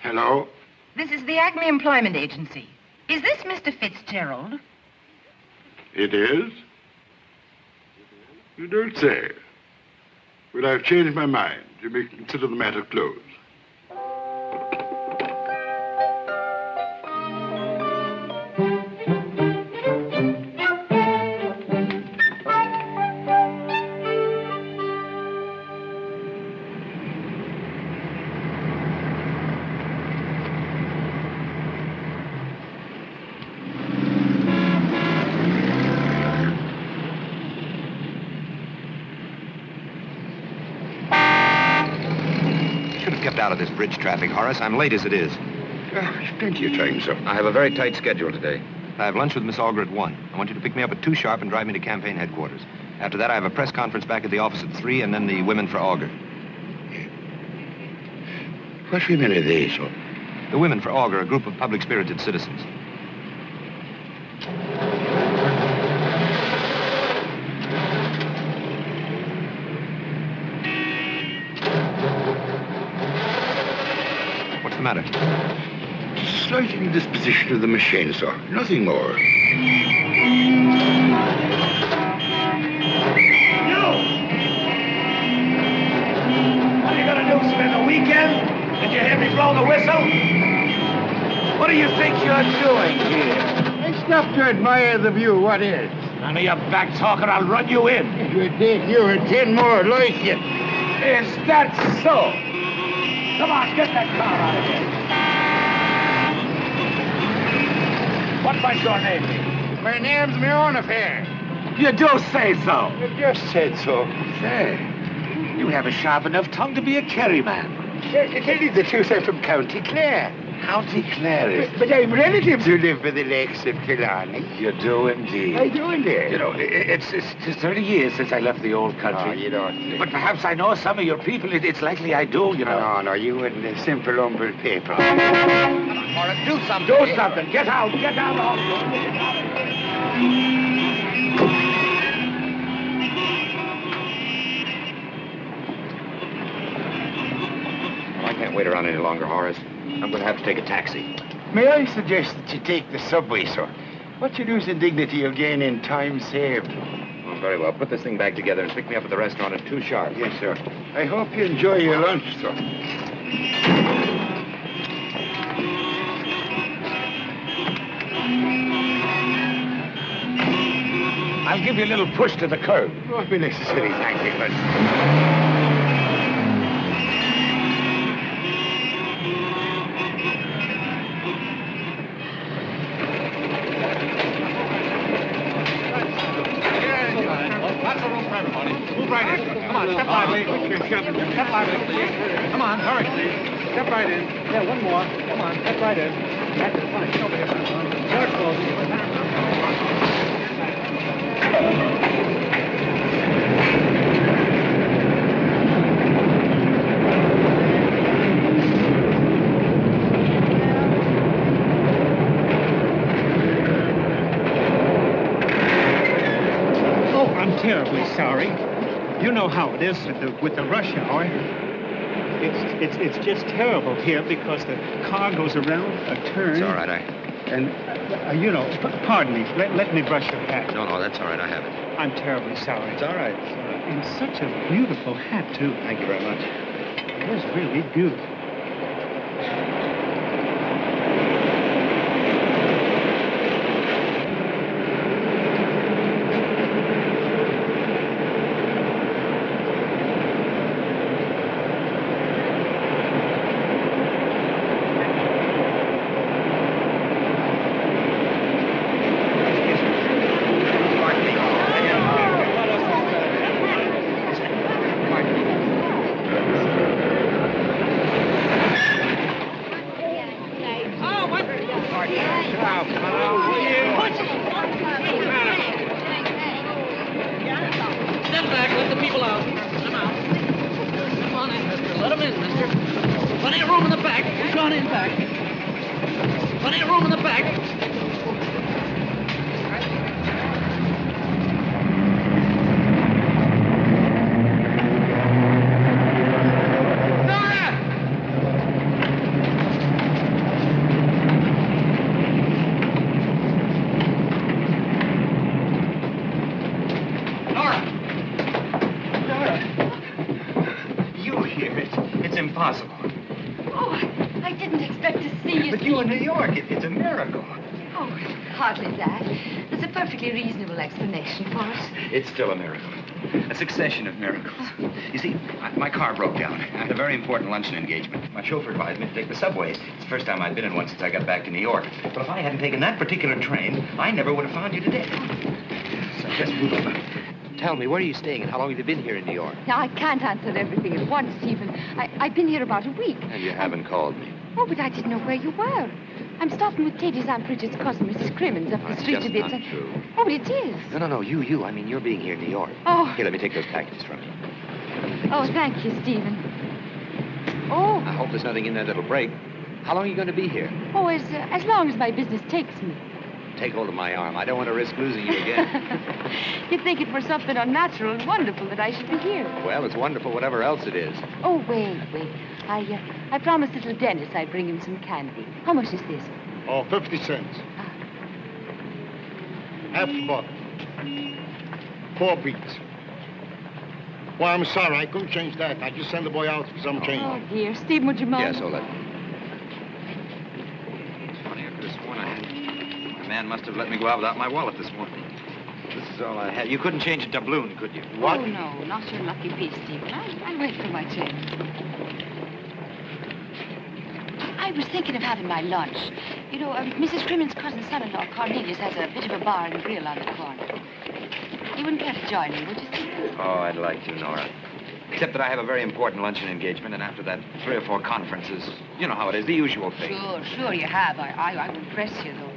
Hello? This is the Acme Employment Agency. Is this Mr. Fitzgerald? It is? You don't say. Well, I've changed my mind. You may consider the matter closed. Out of this bridge traffic, Horace. I'm late as it is. Plenty of time, sir. I have a very tight schedule today. I have lunch with Miss Auger at 1. I want you to pick me up at 2 sharp and drive me to campaign headquarters. After that, I have a press conference back at the office at 3, and then the women for Auger. What women are they, sir? The women for Auger, a group of public-spirited citizens. What's the matter? Slight indisposition of the machine, sir. Nothing more. You! What are you gonna do, spend the weekend? Did you hear me blow the whistle? What do you think you're doing here? I stopped to admire the view. What is? None of your back talking, I'll run you in. It would take you and 10 more like you. Is that so? Come on, get that car out of here. What might your name be? My name's my own affair. You do say so. You just said so. Say, you have a sharp enough tongue to be a Kerryman. To tell you the truth, I'm from County Clare. County Clare is... But I'm relatives who live by the lakes of Killarney. You do indeed. I do indeed. You know, it's 30 years since I left the old country. Oh, you don't. But perhaps I know some of your people. It's likely I do, you know. No, you wouldn't. A simple humble people. Come on, Morris, do something. Do something. Get out. Get out. I can't wait around any longer, Horace. I'm going to have to take a taxi. May I suggest that you take the subway, sir? What you lose in dignity, you'll gain in time saved. Oh, very well. Put this thing back together and pick me up at the restaurant at 2 sharp. Yes, sir. I hope you enjoy your lunch, sir. I'll give you a little push to the curb. Won't be necessary, thank you, but... Move right in. Come on, step lively. Step lively. Come on, hurry. Step right in. Yeah, one more. Come on, step right in. That's it. Fine. Get over here. Door's closing. Oh, I'm terribly sorry. You know how it is with the rush hour. It's just terrible here because the car goes around a turn. It's all right, you know, pardon me. Let me brush your hat. No, that's all right. I have it. I'm terribly sorry. It's all right. And such a beautiful hat, too. Thank you very much. It is really beautiful. Step back, let the people out. Come out. Come on in, mister. Let them in, mister. Plenty of room in the back. Push on in back. Plenty of room in the back. Impossible. Oh, I didn't expect to see you. But you in New York, it's a miracle. Oh, hardly that. There's a perfectly reasonable explanation for it. It's still a miracle. A succession of miracles. You see, my car broke down. I had a very important luncheon engagement. My chauffeur advised me to take the subway. It's the first time I'd been in one since I got back to New York. But if I hadn't taken that particular train, I never would have found you today. So just move on. Tell me, where are you staying and how long have you been here in New York? Now, I can't answer everything at once, Stephen. I've been here about a week. And you haven't called me. Oh, but I didn't know where you were. I'm stopping with Katie's Aunt Bridget's cousin, Mrs. Crimmins, up the street just a bit. not true. Oh, but it is. No, you. I mean, you're being here in New York. Oh. Here, let me take those packages from you. Oh, thank you, Stephen. Oh. I hope there's nothing in there that'll break. How long are you going to be here? Oh, as long as my business takes me. Take hold of my arm. I don't want to risk losing you again. You'd think it were something unnatural and wonderful that I should be here. Well, it's wonderful, whatever else it is. Oh, wait. I promised little Dennis I'd bring him some candy. How much is this? Oh, 50 cents. Half the bottle. 4 beats. Well, I'm sorry. I couldn't change that. I just sent the boy out for some change. Oh, dear. Steve, would you mind? Yes, hold it. It's funny, I could have sworn I had... The man must have let me go out without my wallet this morning. This is all I had. You couldn't change it to doubloon, could you? What? Oh, no, not your lucky piece, Stephen. I'll wait for my change. I was thinking of having my lunch. You know, Mrs. Crimmins' cousin son-in-law, Cornelius, has a bit of a bar and grill on the corner. You wouldn't care to join me, would you, Stephen? Oh, I'd like to, Nora. Except that I have a very important luncheon engagement, and after that, 3 or 4 conferences. You know how it is, the usual thing. Sure you have. I won't press you, though.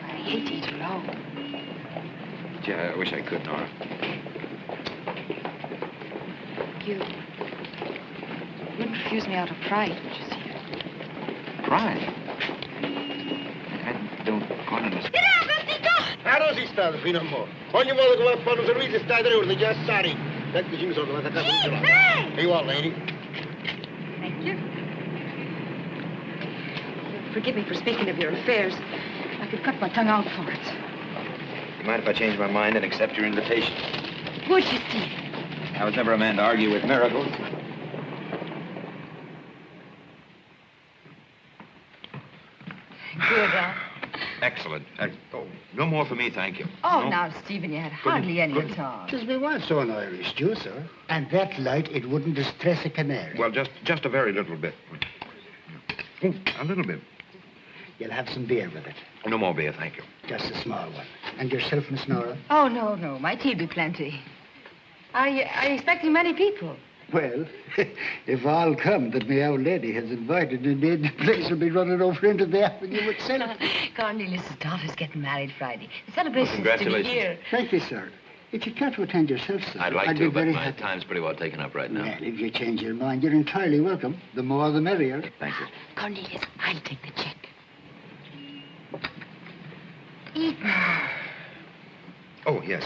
I hate to eat alone. Gee, I wish I could, Nora. You wouldn't refuse me out of pride, would you, Stephen? Pride? I don't quite understand. Così sta, fino a mo'. Ogni volta che va a fare un servizio stai 3 ore, già stari. Tecnici mi sono trovati a casa di gelato. E you all, lady. Thank you. Forgive me for speaking of your affairs. I could cut my tongue out for it. You mind if I change my mind and accept your invitation? Would you, Steve? I was never a man to argue with miracles. Good, Excellent. No more for me, thank you. Oh, No? now, Stephen, you had hardly any at all. Tis me wants on Irish stew, sir. And that light, it wouldn't distress a canary. Well, just a very little bit. Oh, a little bit. You'll have some beer with it. No more beer, thank you. Just a small one. And yourself, Miss Nora? Oh, no. My tea'll be plenty. Are you expecting many people? Well, if all come that my old lady has invited, indeed, the place will be running over into the avenue itself. Cornelius' daughter's getting married Friday. The celebration's to be Congratulations. here. Thank you, sir. If you care to attend yourself, sir, I'd like I'd to, be but very my happy. time's pretty well taken up right now. Well, if you change your mind, you're entirely welcome. The more, the merrier. Thank you. Cornelius, I'll take the check. Oh, yes.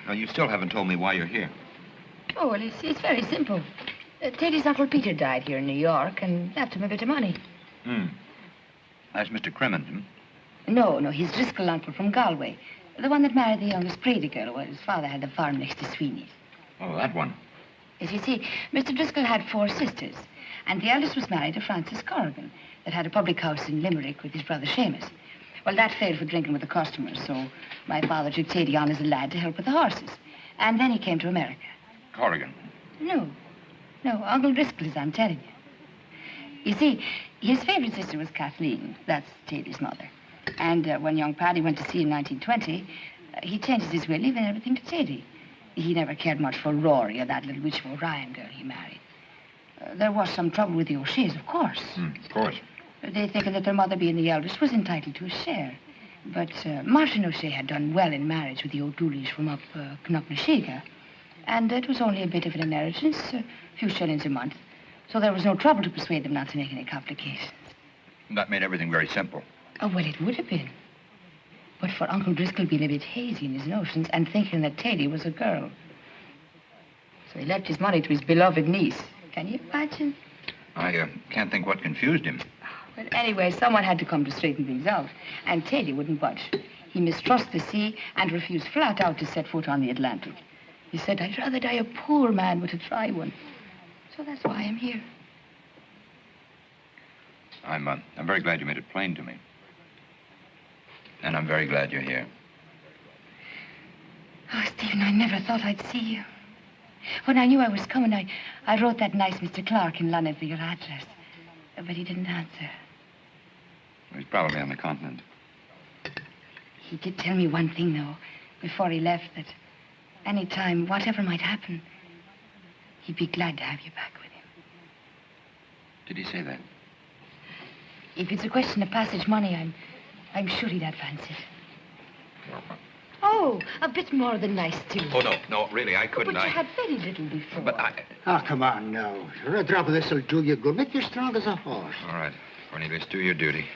Now, you still haven't told me why you're here. Oh, well, it's very simple. Teddy's Uncle Peter died here in New York and left him a bit of money. That's Mr. Crimmins, No, his Driscoll uncle from Galway. The one that married the youngest Brady girl. Well, his father had the farm next to Sweeney's. Oh, that one. As you see, Mr. Driscoll had 4 sisters, and the eldest was married to Francis Corrigan, that had a public house in Limerick with his brother Seamus. Well, that failed for drinking with the customers, so my father took Teddy on as a lad to help with the horses. And then he came to America. Corrigan. No, Uncle Driscoll's, I'm telling you. You see, his favorite sister was Kathleen. That's Teddy's mother. And when young Paddy went to sea in 1920, he changed his will, leaving everything to Teddy. He never cared much for Rory or that little witch of Orion girl he married. There was some trouble with the O'Sheas, of course. Of course. They thinking that their mother, being the eldest, was entitled to a share. But Martin O'Shea had done well in marriage with the O'Dooleys from up Knocknashiga. And it was only a bit of an inheritance, a few shillings a month. So there was no trouble to persuade them not to make any complications. That made everything very simple. Oh, well, it would have been. But for Uncle Driscoll being a bit hazy in his notions and thinking that Teddy was a girl. So he left his money to his beloved niece. Can you imagine? I can't think what confused him. Well, anyway, someone had to come to straighten things out. And Teddy wouldn't budge. He mistrusted the sea and refused flat out to set foot on the Atlantic. He said, I'd rather die a poor man but to try one. So that's why I'm here. I'm very glad you made it plain to me. And I'm very glad you're here. Oh, Stephen, I never thought I'd see you. When I knew I was coming, I wrote that nice Mr. Clark in London for your address. But he didn't answer. He's probably on the continent. He did tell me one thing, though, before he left, that any time, whatever might happen, he'd be glad to have you back with him. Did he say that? If it's a question of passage money, I'm sure he'd advance it. Oh, a bit more than nice, too. Oh, no, really, I couldn't. But you had very little before. But Oh, come on now. A drop of this will do you good. Make you strong as a horse. All right. Cornelius, do your duty.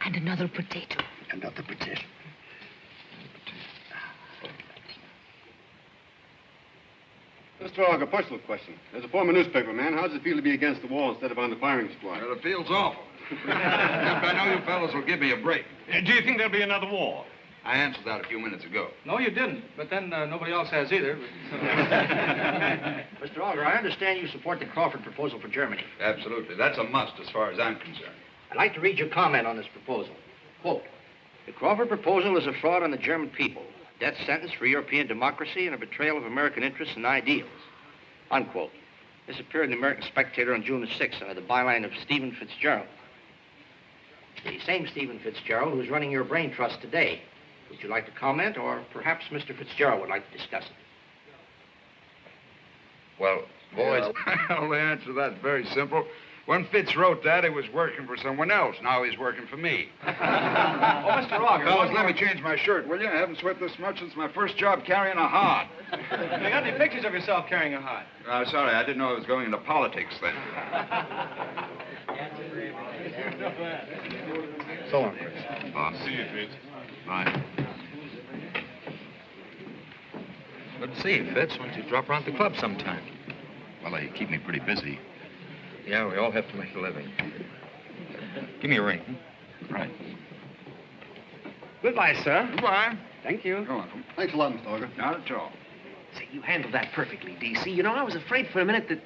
And another potato. Another potato. Mr. Ogg, a personal question. As a former newspaper man, how does it feel to be against the wall instead of on the firing squad? Well, it feels awful. I know you fellas will give me a break. Do you think there'll be another war? I answered that a few minutes ago. No, you didn't. But then nobody else has either. Mr. Auger, I understand you support the Crawford proposal for Germany. Absolutely. That's a must as far as I'm concerned. I'd like to read your comment on this proposal. Quote, the Crawford proposal is a fraud on the German people, a death sentence for European democracy, and a betrayal of American interests and ideals. Unquote. This appeared in the American Spectator on June the 6th under the byline of Steven Fitzgerald. The same Steven Fitzgerald who's running your brain trust today. Would you like to comment, or perhaps Mr. Fitzgerald would like to discuss it? Well, boys, well, the answer to that's very simple. When Fitz wrote that, he was working for someone else. Now he's working for me. Oh, Mr. Auger. Fellas, let me change my shirt, will you? I haven't sweat this much since my first job carrying a hod. You got any pictures of yourself carrying a hod? Sorry, I didn't know I was going into politics then. So long, Chris. See you, Fitz. Bye. Good to see you, Fitz. Why don't you drop around the club sometime? Well, they keep me pretty busy. Yeah, we all have to make a living. Give me a ring. Right. Goodbye, sir. Goodbye. Thank you. You're welcome. Thanks a lot, Mr. Auger. Not at all. Say, you handled that perfectly, D.C. You know, I was afraid for a minute that...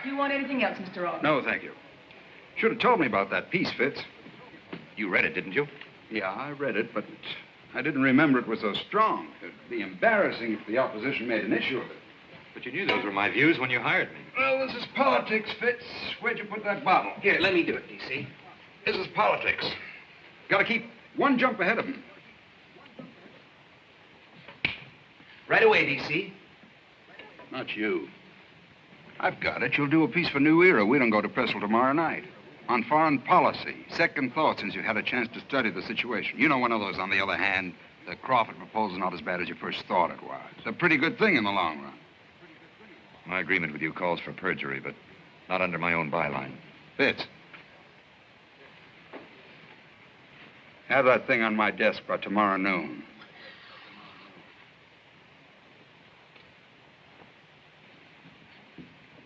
Do you want anything else, Mr. Auger? No, thank you. Should have told me about that piece, Fitz. You read it, didn't you? Yeah, I read it, but I didn't remember it was so strong. It'd be embarrassing if the opposition made an issue of it. But you knew those were my views when you hired me. Well, this is politics, Fitz. Where'd you put that bottle? Here, let me do it, DC. This is politics. Gotta keep one jump ahead of him. Right away, DC. Not you. I've got it. You'll do a piece for New Era. We don't go to press till tomorrow night. On foreign policy. Second thought since you had a chance to study the situation. You know one of those, on the other hand. The Crawford proposal's not as bad as you first thought it was. It's a pretty good thing in the long run. My agreement with you calls for perjury, but not under my own byline. Fitz. Have that thing on my desk by tomorrow noon.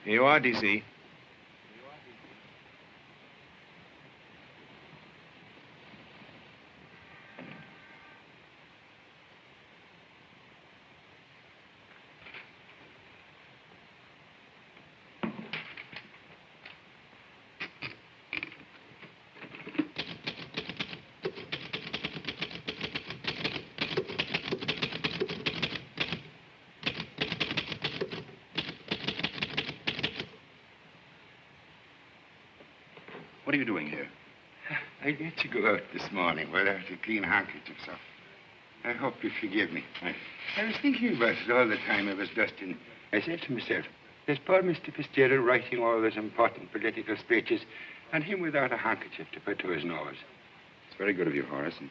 Here you are, DC. What are you doing here? I let you go out this morning without a clean handkerchief, sir. I hope you forgive me. I was thinking about it all the time I was dusting. I said to myself, there's poor Mr. Fitzgerald writing all those important political speeches, and him without a handkerchief to put to his nose. It's very good of you, Horace. And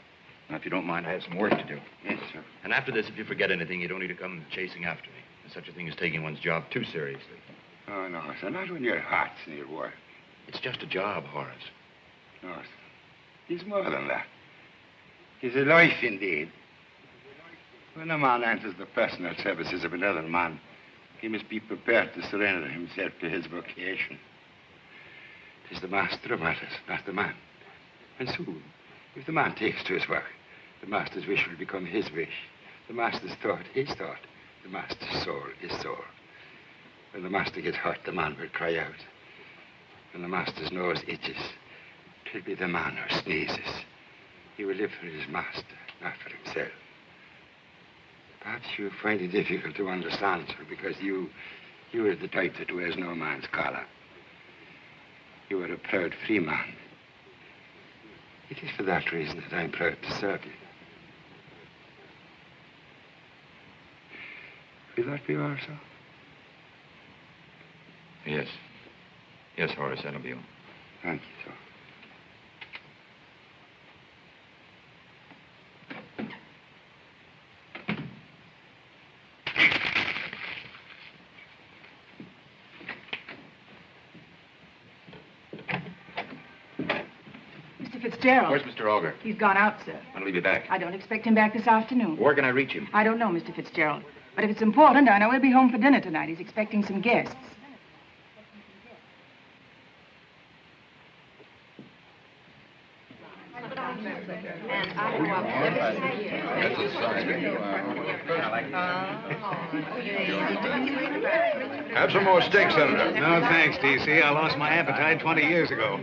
now, if you don't mind, I have some work to do. Yes, sir. And after this, if you forget anything, you don't need to come chasing after me. There's such a thing as taking one's job too seriously. Oh, no, sir. Not when your heart's in your work. It's just a job, Horace. No, sir. He's more than that. He's a life, indeed. When a man enters the personal services of another man, he must be prepared to surrender himself to his vocation. It is the master of matters, not the man. And soon, if the man takes to his work, the master's wish will become his wish. The master's thought, his thought. The master's soul, his soul. When the master gets hurt, the man will cry out. When the master's nose itches, it will be the man who sneezes. He will live for his master, not for himself. Perhaps you find it difficult to understand, sir, because you are the type that wears no man's collar. You are a proud free man. It is for that reason that I'm proud to serve you. Will that be all, sir? Yes. Yes, Horace, that'll be all. Thank you, sir. Mr. Fitzgerald. Where's Mr. Auger? He's gone out, sir. When'll he be back? I don't expect him back this afternoon. Where can I reach him? I don't know, Mr. Fitzgerald. But if it's important, I know he'll be home for dinner tonight. He's expecting some guests. Have some more steak, Senator. No, thanks, D.C. I lost my appetite 20 years ago.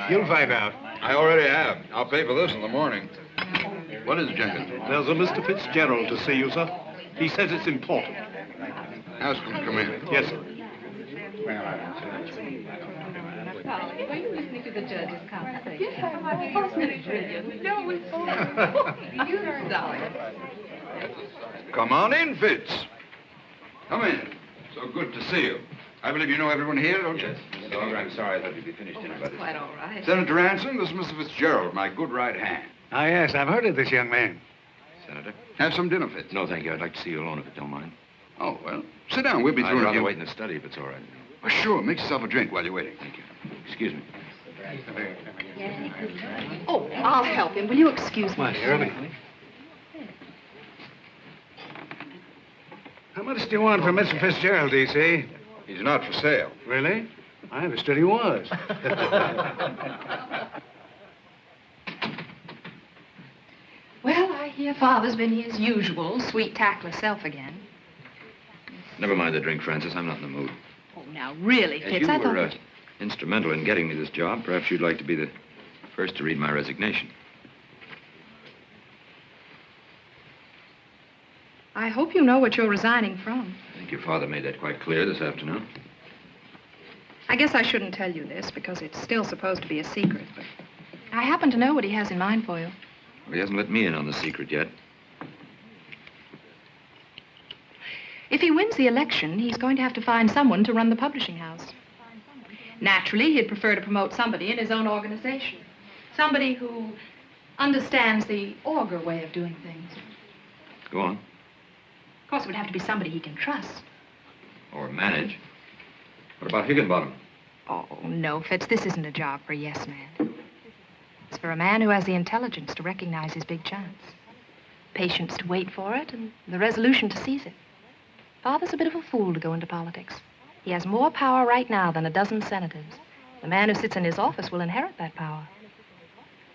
You'll find out. I already have. I'll pay for this in the morning. What is it, Jenkins? There's a Mr. Fitzgerald to see you, sir. He says it's important. Ask him to come in. Yes, sir. Were you listening to the judge's conversation? Yes, wasn't it brilliant? No, it's so You darling. Come on in, Fitz. Come in. So good to see you. I believe you know everyone here, don't you? Yes. Mr. Auger, I'm sorry. I thought you'd be finished dinner by this Quite time. all right. Senator Anson, this is Mr. Fitzgerald, my good right hand. Ah, yes, I've heard of this young man. Senator? Have some dinner, Fitz. No, thank you. I'd like to see you alone if it don't mind. Oh, well, sit down. We'll be I'd through in a rather few- wait in the study if it's all right. Oh, sure. Make yourself a drink while you're waiting. Thank you. Excuse me. Oh, I'll help him. Will you excuse me? Why, early. How much do you want for Mr. Fitzgerald, D.C.? He's not for sale. Really? I understood he was. Well, I hear Father's been his usual sweet, tactless self again. Never mind the drink, Francis. I'm not in the mood. Oh, now, really, Fitz, I thought... instrumental in getting me this job, perhaps you'd like to be the first to read my resignation. I hope you know what you're resigning from. I think your father made that quite clear this afternoon. I guess I shouldn't tell you this because it's still supposed to be a secret, but I happen to know what he has in mind for you. Well, he hasn't let me in on the secret yet. If he wins the election, he's going to have to find someone to run the publishing house. Naturally, he'd prefer to promote somebody in his own organization. Somebody who understands the auger way of doing things. Go on. Of course, it would have to be somebody he can trust. Or manage. What about Higginbottom? Oh, no, Fitz, this isn't a job for a yes man. It's for a man who has the intelligence to recognize his big chance. Patience to wait for it, and the resolution to seize it. Father's a bit of a fool to go into politics. He has more power right now than a dozen senators. The man who sits in his office will inherit that power.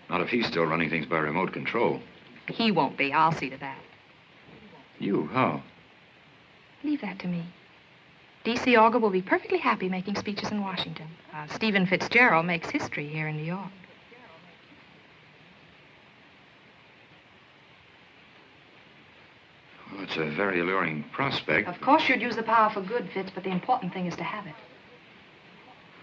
Not if he's still running things by remote control. He won't be. I'll see to that. You? How? Leave that to me. D.C. Auger will be perfectly happy making speeches in Washington. Steven Fitzgerald makes history here in New York. Well, it's a very alluring prospect. Of course you'd use the power for good, Fitz, but the important thing is to have it.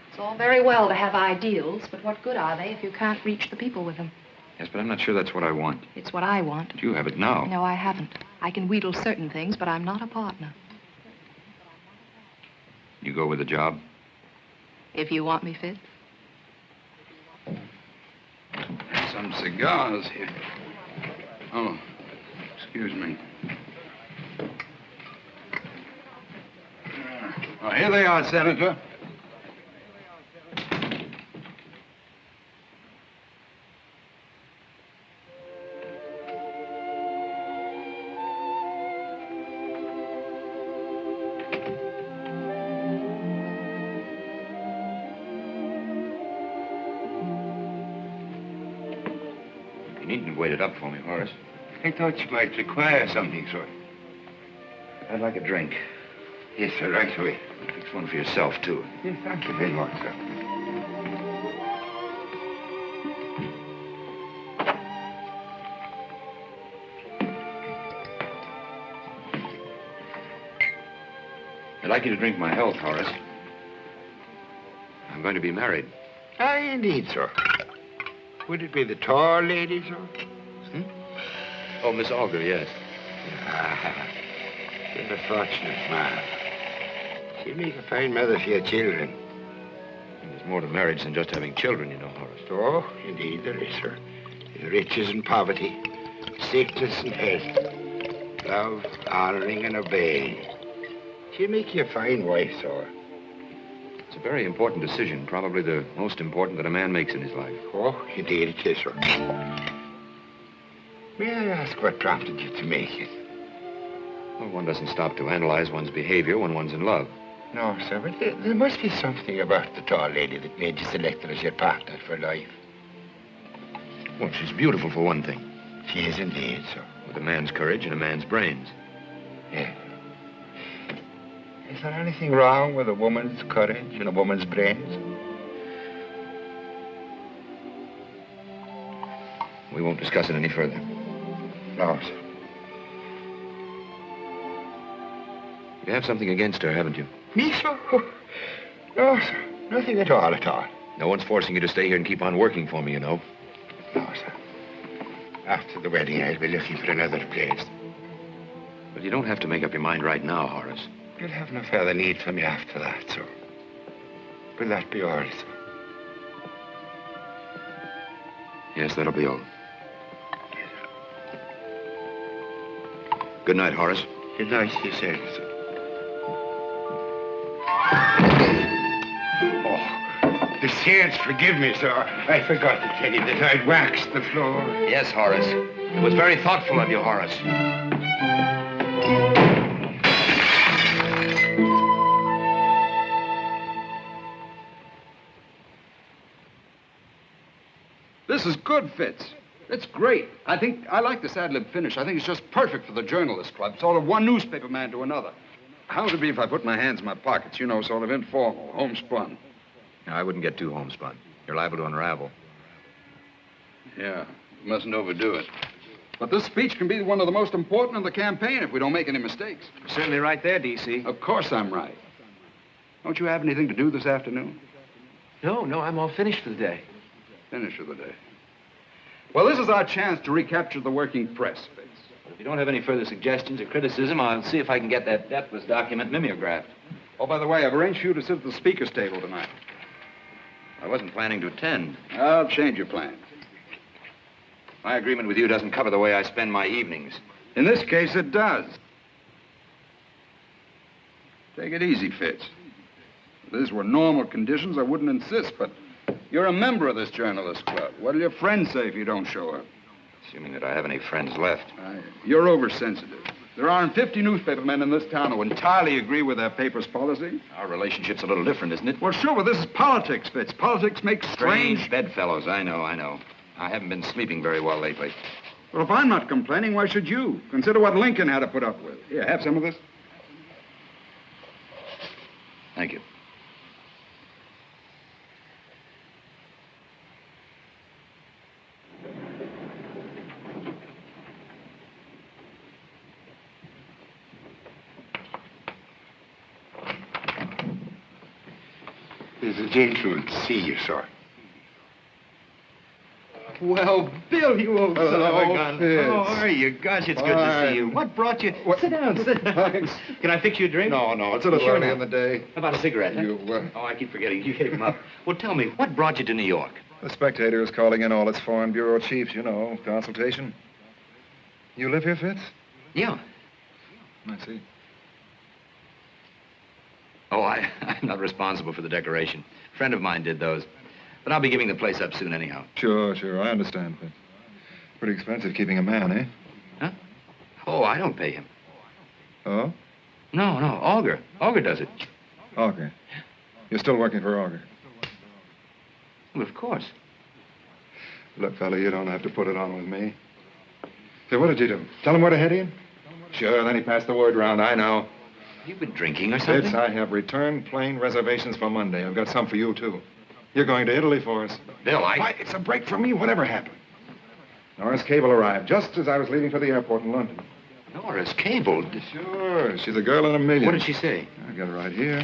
It's all very well to have ideals, but what good are they if you can't reach the people with them? Yes, but I'm not sure that's what I want. It's what I want. But you have it now. No, I haven't. I can wheedle certain things, but I'm not a partner. You go with the job? If you want me, Fitz. Some cigars here. Oh, excuse me. Oh, here they are, Senator. You needn't wait it up for me, Horace. I thought you might require something, sir. I'd like a drink. Yes, sir, right away. Fix one for yourself, too. Yes, thank you very much, sir. I'd like you to drink my health, Horace. I'm going to be married. Aye, indeed, sir. Would it be the tall lady, sir? Oh, Miss Auger, yes. Ah, you're a fortunate man. She'll make a fine mother for your children. There's more to marriage than just having children, you know, Horace. Oh, indeed there is, sir. There's riches and poverty, sickness and health, love, honoring and obeying. She'll make you a fine wife, sir. It's a very important decision, probably the most important that a man makes in his life. Oh, indeed it is, sir. May I ask what prompted you to make it? Well, one doesn't stop to analyze one's behavior when one's in love. No, sir, but there must be something about the tall lady that made you select her as your partner for life. Well, she's beautiful, for one thing. She is indeed, sir. With a man's courage and a man's brains. Yeah. Is there anything wrong with a woman's courage and a woman's brains? We won't discuss it any further. No, sir. You have something against her, haven't you? Me, sir? Oh, no, sir. Nothing at all, at all. No one's forcing you to stay here and keep on working for me, you know. No, sir. After the wedding, I'll be looking for another place. But you don't have to make up your mind right now, Horace. You'll have no further need for me after that, sir. Will that be all, sir? Yes, that'll be all. Good night, Horace. Good night, you said, sir. Oh, the saints forgive me, sir. I forgot to tell you that I'd waxed the floor. Yes, Horace. It was very thoughtful of you, Horace. This is good, Fitz. It's great. I like this ad-lib finish. I think it's just perfect for the journalist club. Sort of one newspaper man to another. How would it be if I put my hands in my pockets? You know, sort of informal, homespun. I wouldn't get too homespun. You're liable to unravel. Yeah, you mustn't overdo it. But this speech can be one of the most important of the campaign if we don't make any mistakes. You're certainly right there, D.C. Of course I'm right. Don't you have anything to do this afternoon? No, I'm all finished for the day. Finished for the day. Well, this is our chance to recapture the working press, Fitz. If you don't have any further suggestions or criticism, I'll see if I can get that deathless document mimeographed. Oh, by the way, I've arranged for you to sit at the speaker's table tonight. I wasn't planning to attend. I'll change your plans. My agreement with you doesn't cover the way I spend my evenings. In this case, it does. Take it easy, Fitz. If these were normal conditions, I wouldn't insist, but you're a member of this journalist club. What'll your friends say if you don't show up? Assuming that I have any friends left. You're oversensitive. There aren't 50 newspaper men in this town who entirely agree with their paper's policy. Our relationship's a little different, isn't it? Well, sure, but this is politics, Fitz. Politics makes strange bedfellows. I know. I haven't been sleeping very well lately. Well, if I'm not complaining, why should you? Consider what Lincoln had to put up with. Here, have some of this. Thank you. There's a gentleman to see you, sir. Well, Bill, you old son of a gun. Fitz. How are you? Gosh, it's good to see you. What brought you? Sit down. Can I fix you a drink? No, it's a little Sure early not. in the day. How about a cigarette? Huh? You, Oh, I keep forgetting. You gave him up. Well, tell me, what brought you to New York? The Spectator is calling in all its foreign bureau chiefs, you know, consultation. You live here, Fitz? Yeah. I see. Oh, I'm not responsible for the decoration. A friend of mine did those. But I'll be giving the place up soon anyhow. Sure, I understand, Fitz. Pretty expensive keeping a man, eh? Huh? Oh, I don't pay him. Oh? No, Auger. Auger does it. Auger. You're still working for Auger? Well, of course. Look, fella, you don't have to put it on with me. Say, what did you do? Tell him where to head in? Sure, then he passed the word round, I know. You've been drinking or something? Fitz, I have return plane reservations for Monday. I've got some for you, too. You're going to Italy for us. Bill, Why, it's a break for me, whatever happened. Nora's Cable arrived just as I was leaving for the airport in London. Nora's Cable? Sure, she's a girl in a million. What did she say? I got it right here.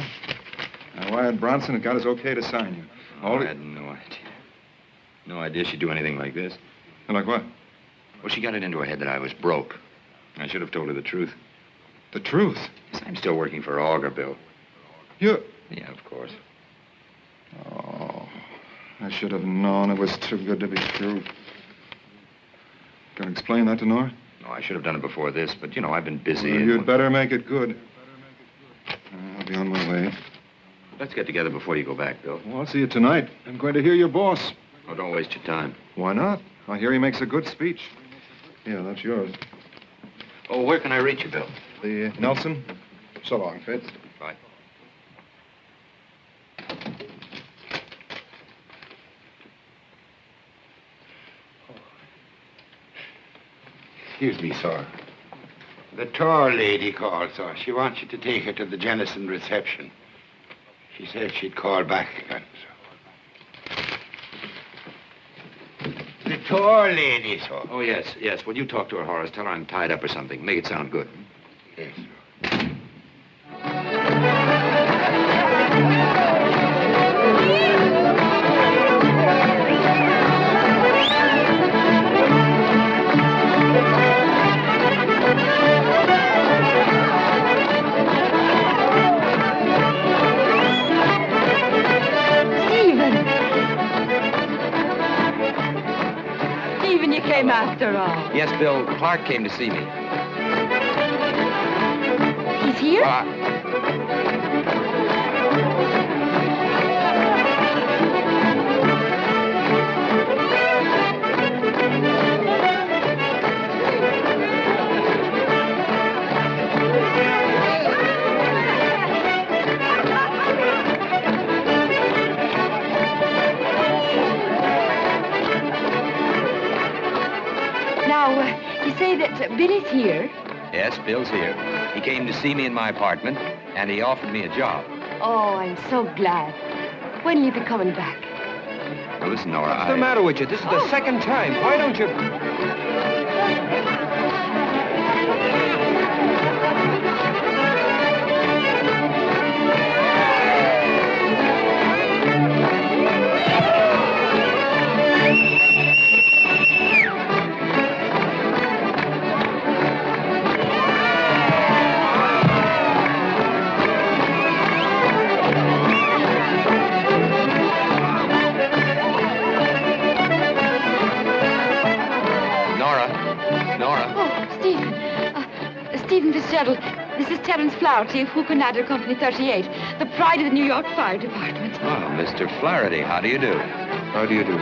I wired Bronson and got his okay to sign you. I had no idea. No idea she'd do anything like this. Like what? Well, she got it into her head that I was broke. I should have told her the truth. The truth? Yes, I'm still working for Auger, Bill. You? Yeah, of course. Oh, I should have known it was too good to be true. Gonna explain that to Nora? No, I should have done it before this, but, you know, I've been busy. Well, you'd better make it good. I'll be on my way. Let's get together before you go back, Bill. Well, I'll see you tonight. I'm going to hear your boss. Oh, don't waste your time. Why not? I hear he makes a good speech. Yeah, that's yours. Oh, where can I reach you, Bill? The Nelson? So long, Fitz. Bye. Excuse me, sir. The tall lady called, sir. She wants you to take her to the Jennison reception. She said she'd call back again, sir. The tall lady, sir. Oh, yes. Well, you talk to her, Horace. Tell her I'm tied up or something. Make it sound good. Yes, sir. Stephen, you came after all. Yes, Bill. Clark came to see me. He's here? You say that Billy's here? Yes, Bill's here. He came to see me in my apartment, and he offered me a job. Oh, I'm so glad. When will you be coming back? Now, listen, Nora, What's the matter with you? This is the second time. Why don't you... Steven Fitzgerald, this is Terence Flaherty of Hooker Ladder Company 38, the pride of the New York Fire Department. Oh, Mr. Flaherty, how do you do? How do you do?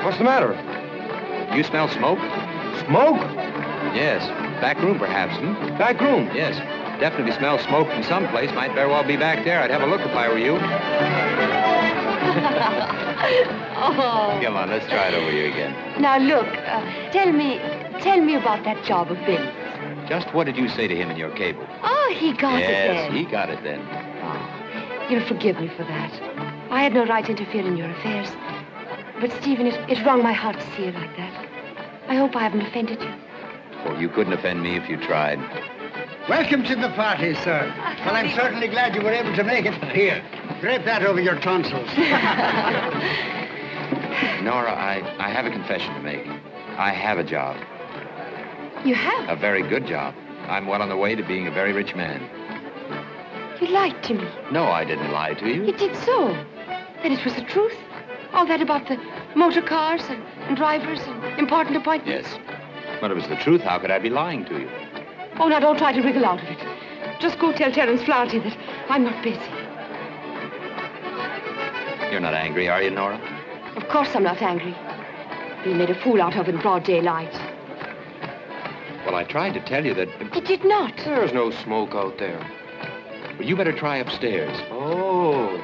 What's the matter? You smell smoke? Smoke? Yes. Back room, perhaps, Back room? Yes. Definitely smells smoke from someplace. Might very well be back there. I'd have a look if I were you. Oh. Come on, let's try it over here again. Now, look, tell me about that job of Billy's. Just what did you say to him in your cable? Oh, he got it then. Yes, he got it then. Oh, you'll forgive me for that. I had no right to interfere in your affairs. But, Stephen, it wrung my heart to see you like that. I hope I haven't offended you. Oh, you couldn't offend me if you tried. Welcome to the party, sir. Well, I'm certainly glad you were able to make it. Here, drape that over your tonsils. Nora, I have a confession to make. I have a job. You have? A very good job. I'm well on the way to being a very rich man. You lied to me. No, I didn't lie to you. You did so. Then it was the truth. All that about the motor cars and drivers and important appointments. Yes. But it was the truth. How could I be lying to you? Oh, now don't try to wriggle out of it. Just go tell Terence Flaherty that I'm not busy. You're not angry, are you, Nora? Of course I'm not angry. Being made a fool out of in broad daylight. Well, I tried to tell you that... You did not. There's no smoke out there. Well, you better try upstairs. Oh.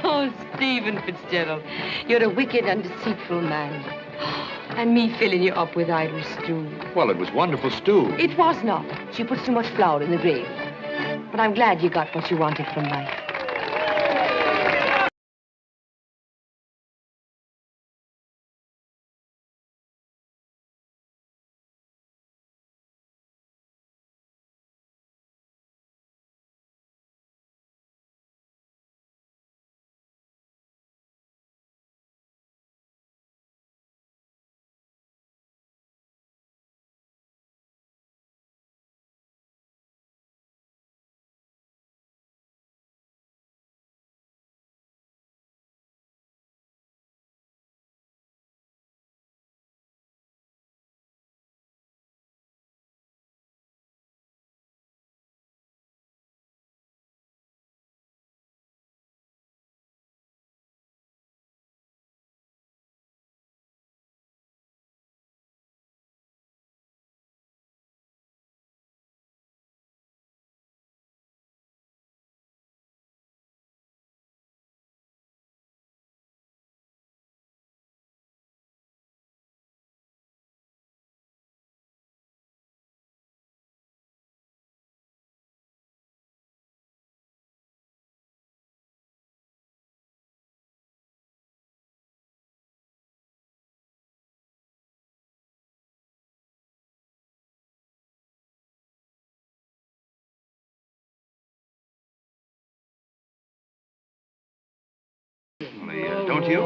Oh, Stephen Fitzgerald. You're a wicked and deceitful man. And me filling you up with idle stew. Well, it was wonderful stew. It was not. She puts too much flour in the gravy. But I'm glad you got what you wanted from life. Don't you?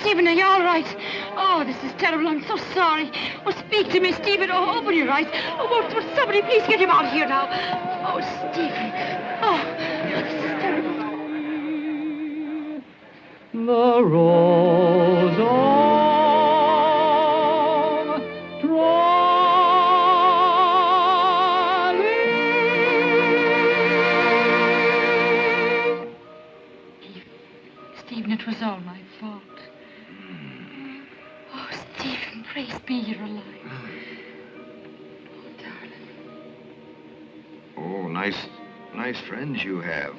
Stephen, are you all right? Oh, this is terrible. I'm so sorry. Oh, speak to me, Stephen. Oh, open your eyes. Oh, will somebody please get him out of here now? Oh, Stephen. Oh, this is terrible. The rose of all my fault. Oh, Stephen, praise be you're alive. Oh, nice friends you have.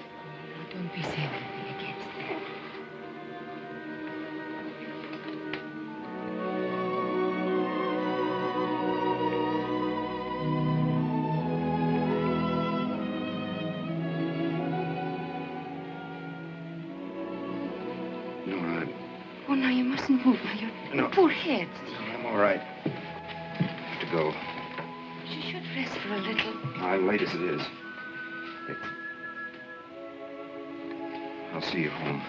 Don't be saying anything against them. Oh, now you mustn't move now. Your poor head, Stephen. I'm all right. I have to go. You should rest for a little. I'm late as it is. I'll see you home.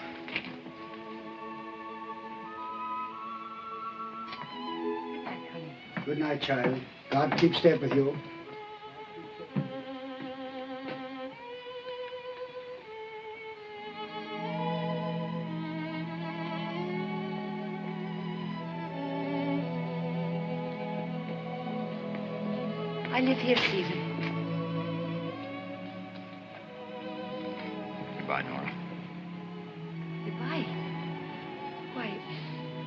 Good night, child. God keep step with you. I live here, Stephen. Goodbye, Nora. Goodbye. Why,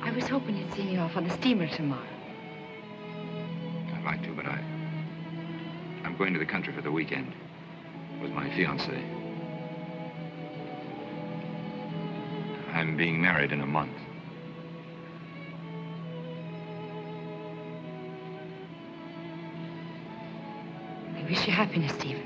I was hoping you'd see me off on the steamer tomorrow. I'd like to, but I'm going to the country for the weekend with my fiancée. I'm being married in a month. I wish you happiness, Stephen.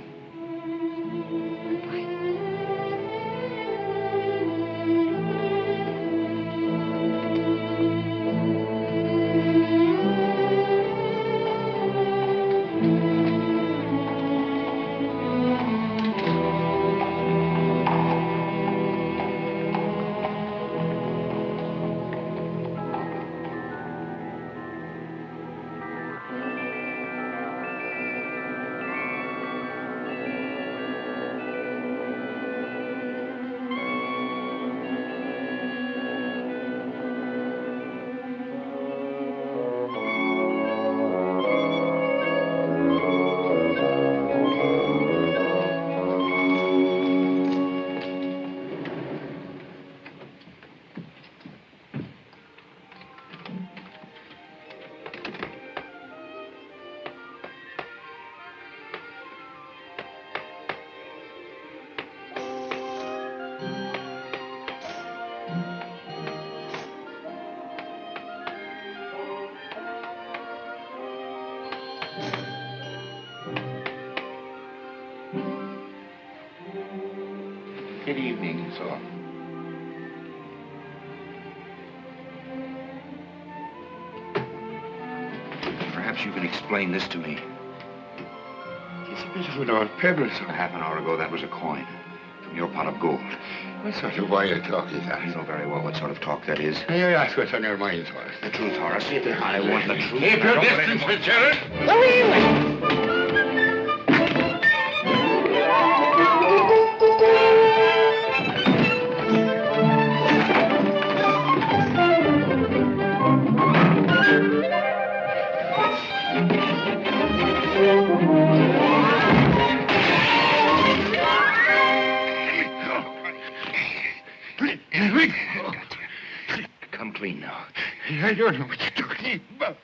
Good evening, sir. Perhaps you can explain this to me. It's a bit of an old pebble, sir. Half an hour ago, that was a coin from your pot of gold. What sort of wild talk is that? I know very well what sort of talk that is. May I ask what's on your mind, sir? The truth, Horace. I want the truth. Keep your distance, Fitzgerald. Come clean now. I don't know what you're talking about.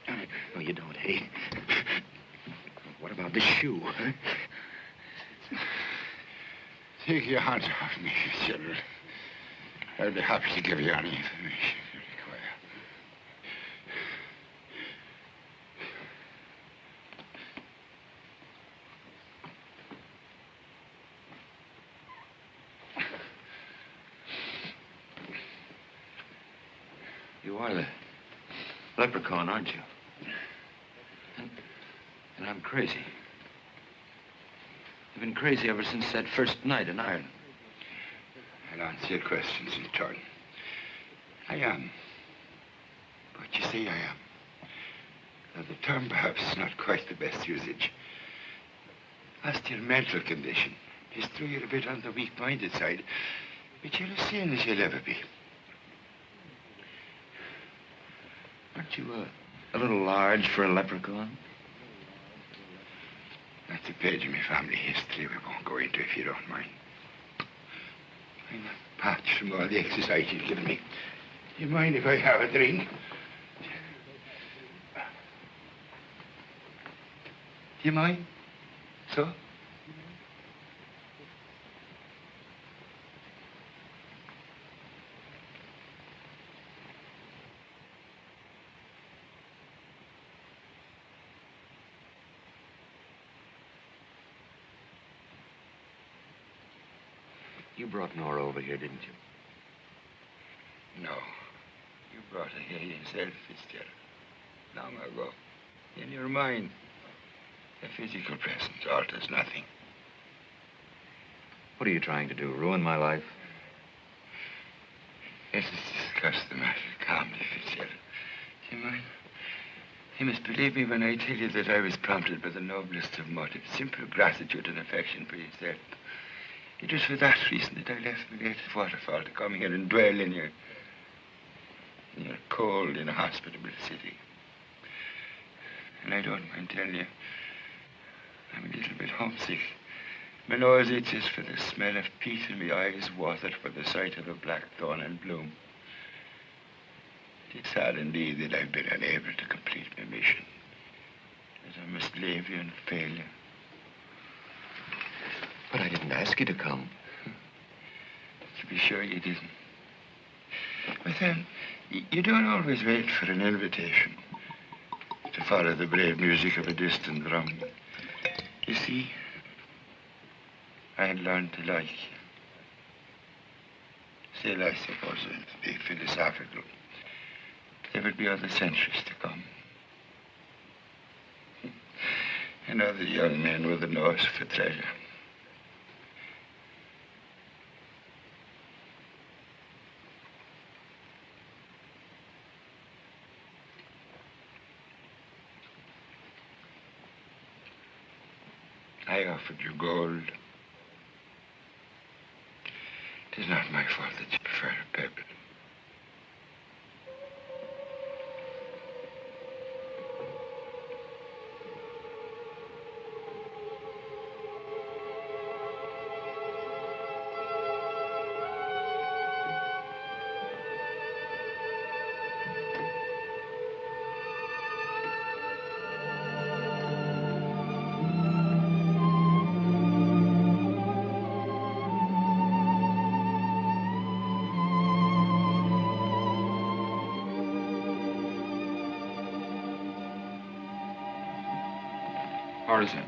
No, you don't, eh? What about this shoe, huh? Take your hands off me, Fitzgerald. I'll be happy to give you any information you require. You are the leprechaun, aren't you? And I'm crazy. I've been crazy ever since that first night in Ireland. I'll answer your questions in turn. I am. But you see, I am. Now, the term perhaps is not quite the best usage. As to your mental condition, it's true you're a bit on the weak-minded side, but you're as sane as you'll ever be. Aren't you a little large for a leprechaun? That's a page in my family history we won't go into if you don't mind. I'm a patch from all the exercise you've given me. You mind if I have a drink? Do you mind? So? You brought Nora over here, didn't you? No. You brought her here yourself, Fitzgerald. Long ago. In your mind. A physical presence alters nothing. What are you trying to do? Ruin my life? Let us discuss the matter calmly, Fitzgerald. Do you mind? You must believe me when I tell you that I was prompted by the noblest of motives, simple gratitude and affection for yourself. It was for that reason that I left my native waterfall to come here and dwell in your cold, inhospitable city. And I don't mind telling you, I'm a little bit homesick. My nose itches for the smell of peat and my eyes watered for the sight of a blackthorn in bloom. It's sad indeed that I've been unable to complete my mission. That I must leave you and fail you. But I didn't ask you to come. To be sure you didn't. But then, you don't always wait for an invitation to follow the brave music of a distant drum. You see, I had learned to like you. Still, I suppose, to be philosophical, there would be other centuries to come. And other young men with a nose for treasure. I offered you gold. It is not my fault that you prefer a pebble. Partisan.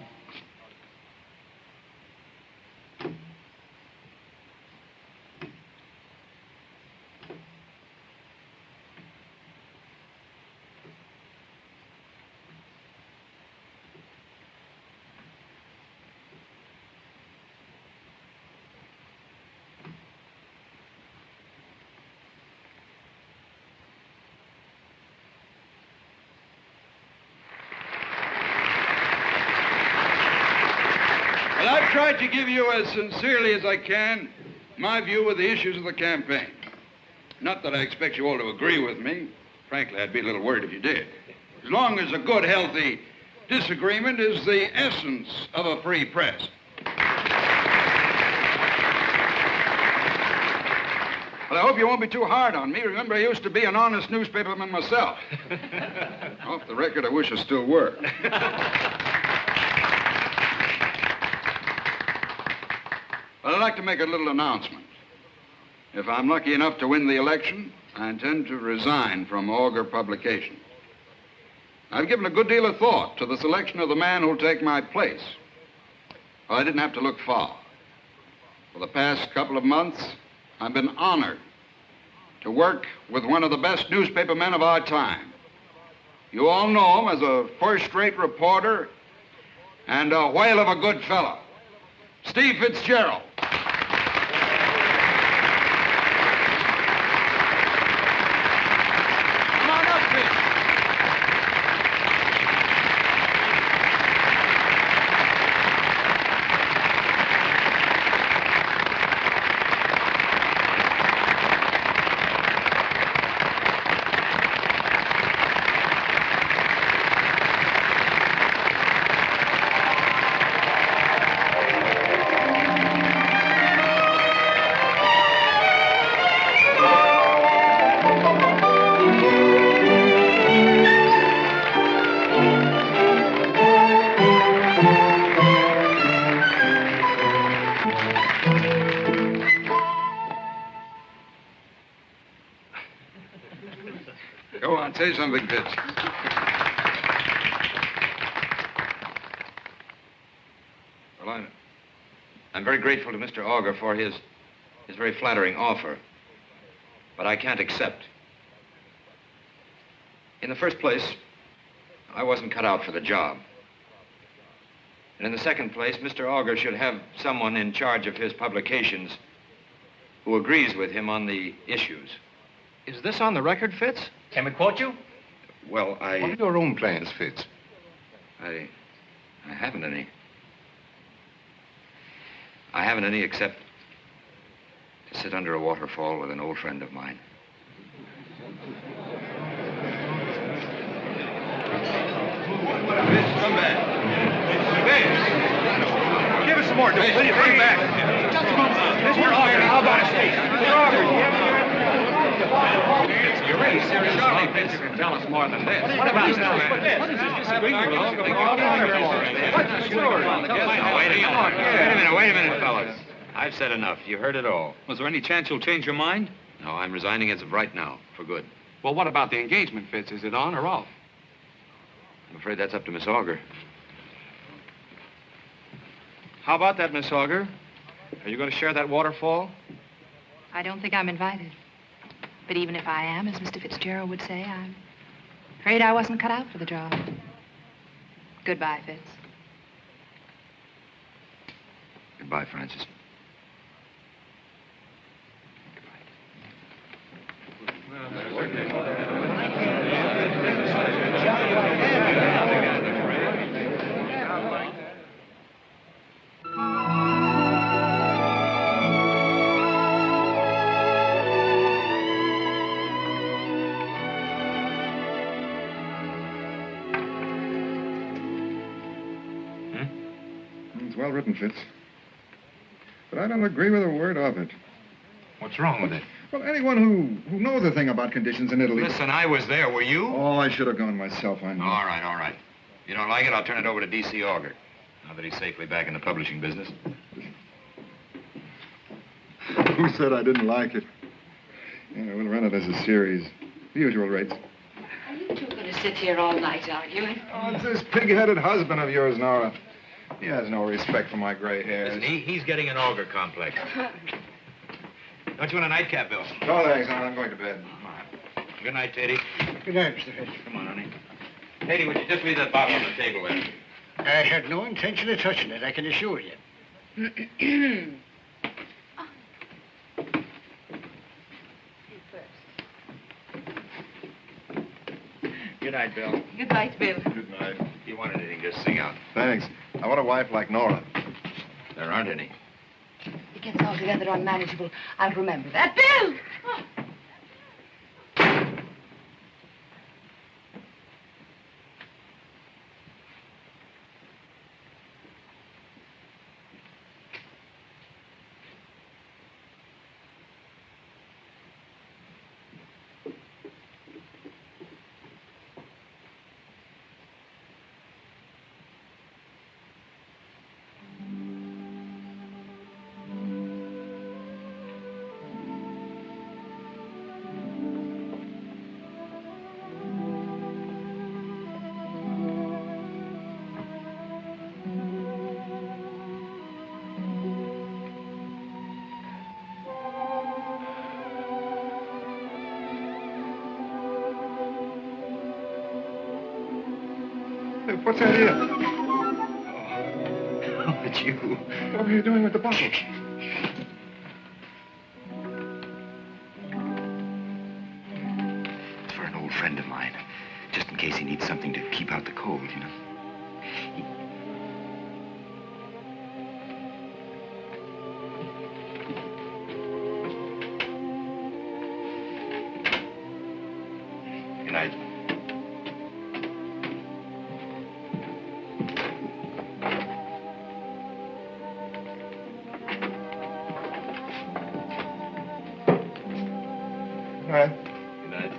Well, I've tried to give you as sincerely as I can my view of the issues of the campaign. Not that I expect you all to agree with me. Frankly, I'd be a little worried if you did. As long as a good, healthy disagreement is the essence of a free press. Well, I hope you won't be too hard on me. Remember, I used to be an honest newspaperman myself. Off the record, I wish I still were. Well, I'd like to make a little announcement. If I'm lucky enough to win the election, I intend to resign from Augur Publications. I've given a good deal of thought to the selection of the man who'll take my place. Well, I didn't have to look far. For the past couple of months, I've been honored to work with one of the best newspaper men of our time. You all know him as a first-rate reporter and a whale of a good fellow. Steve Fitzgerald. Come on up, Fitz. Say something, Fitz. Well, I'm very grateful to Mr. Auger for his very flattering offer, but I can't accept. In the first place, I wasn't cut out for the job. And in the second place, Mr. Auger should have someone in charge of his publications who agrees with him on the issues. Is this on the record, Fitz? Can we quote you? Well, What are your own plans, Fitz? I haven't any. I haven't any except to sit under a waterfall with an old friend of mine. Come back. Vince, give us some more, will you? Bring it back. Mr. Auger, how about a steak? Mr. Auger, do you have You're really serious. Surely Vince can tell us more than this. What about this? What is this disagreement? Wait a minute, fellas. I've said enough. You heard it all. Was there any chance you'll change your mind? No, I'm resigning as of right now, for good. Well, what about the engagement, Fitz? Is it on or off? I'm afraid that's up to Miss Auger. How about that, Miss Auger? Are you going to share that waterfall? I don't think I'm invited. But even if I am, as Mr. Fitzgerald would say, I'm afraid I wasn't cut out for the job. Goodbye, Fitz. Goodbye, Francis. It's well written, Fitz. But I don't agree with a word of it. What's wrong with it? Well, anyone who knows a thing about conditions in Italy... Listen, I was there. Were you? Oh, I should have gone myself, I know. All right, all right. You don't like it, I'll turn it over to D.C. Auger. Now that he's safely back in the publishing business. Who said I didn't like it? Yeah, we'll run it as a series. The usual rates. Are you two going to sit here all night arguing? Oh, it's this pig-headed husband of yours, Nora. He has no respect for my gray hairs. Listen, he's getting an Auger complex. Don't you want a nightcap, Bill? No, thanks, Nora. I'm going to bed. Good night, Teddy. Good night, Mr. Fitz. Come on, honey. Teddy, would you just leave that bottle on the table there? I had no intention of touching it, I can assure you. Good night, Bill. Good night, Bill. Good night. If you want anything, just sing out. Thanks. I want a wife like Nora. There aren't any. It gets altogether unmanageable. I'll remember that. Bill! Oh. What's that here? Oh, it's you. What are you doing with the bottle? It's for an old friend of mine. Just in case he needs something to keep out the cold, you know. Good night. All right. Good night.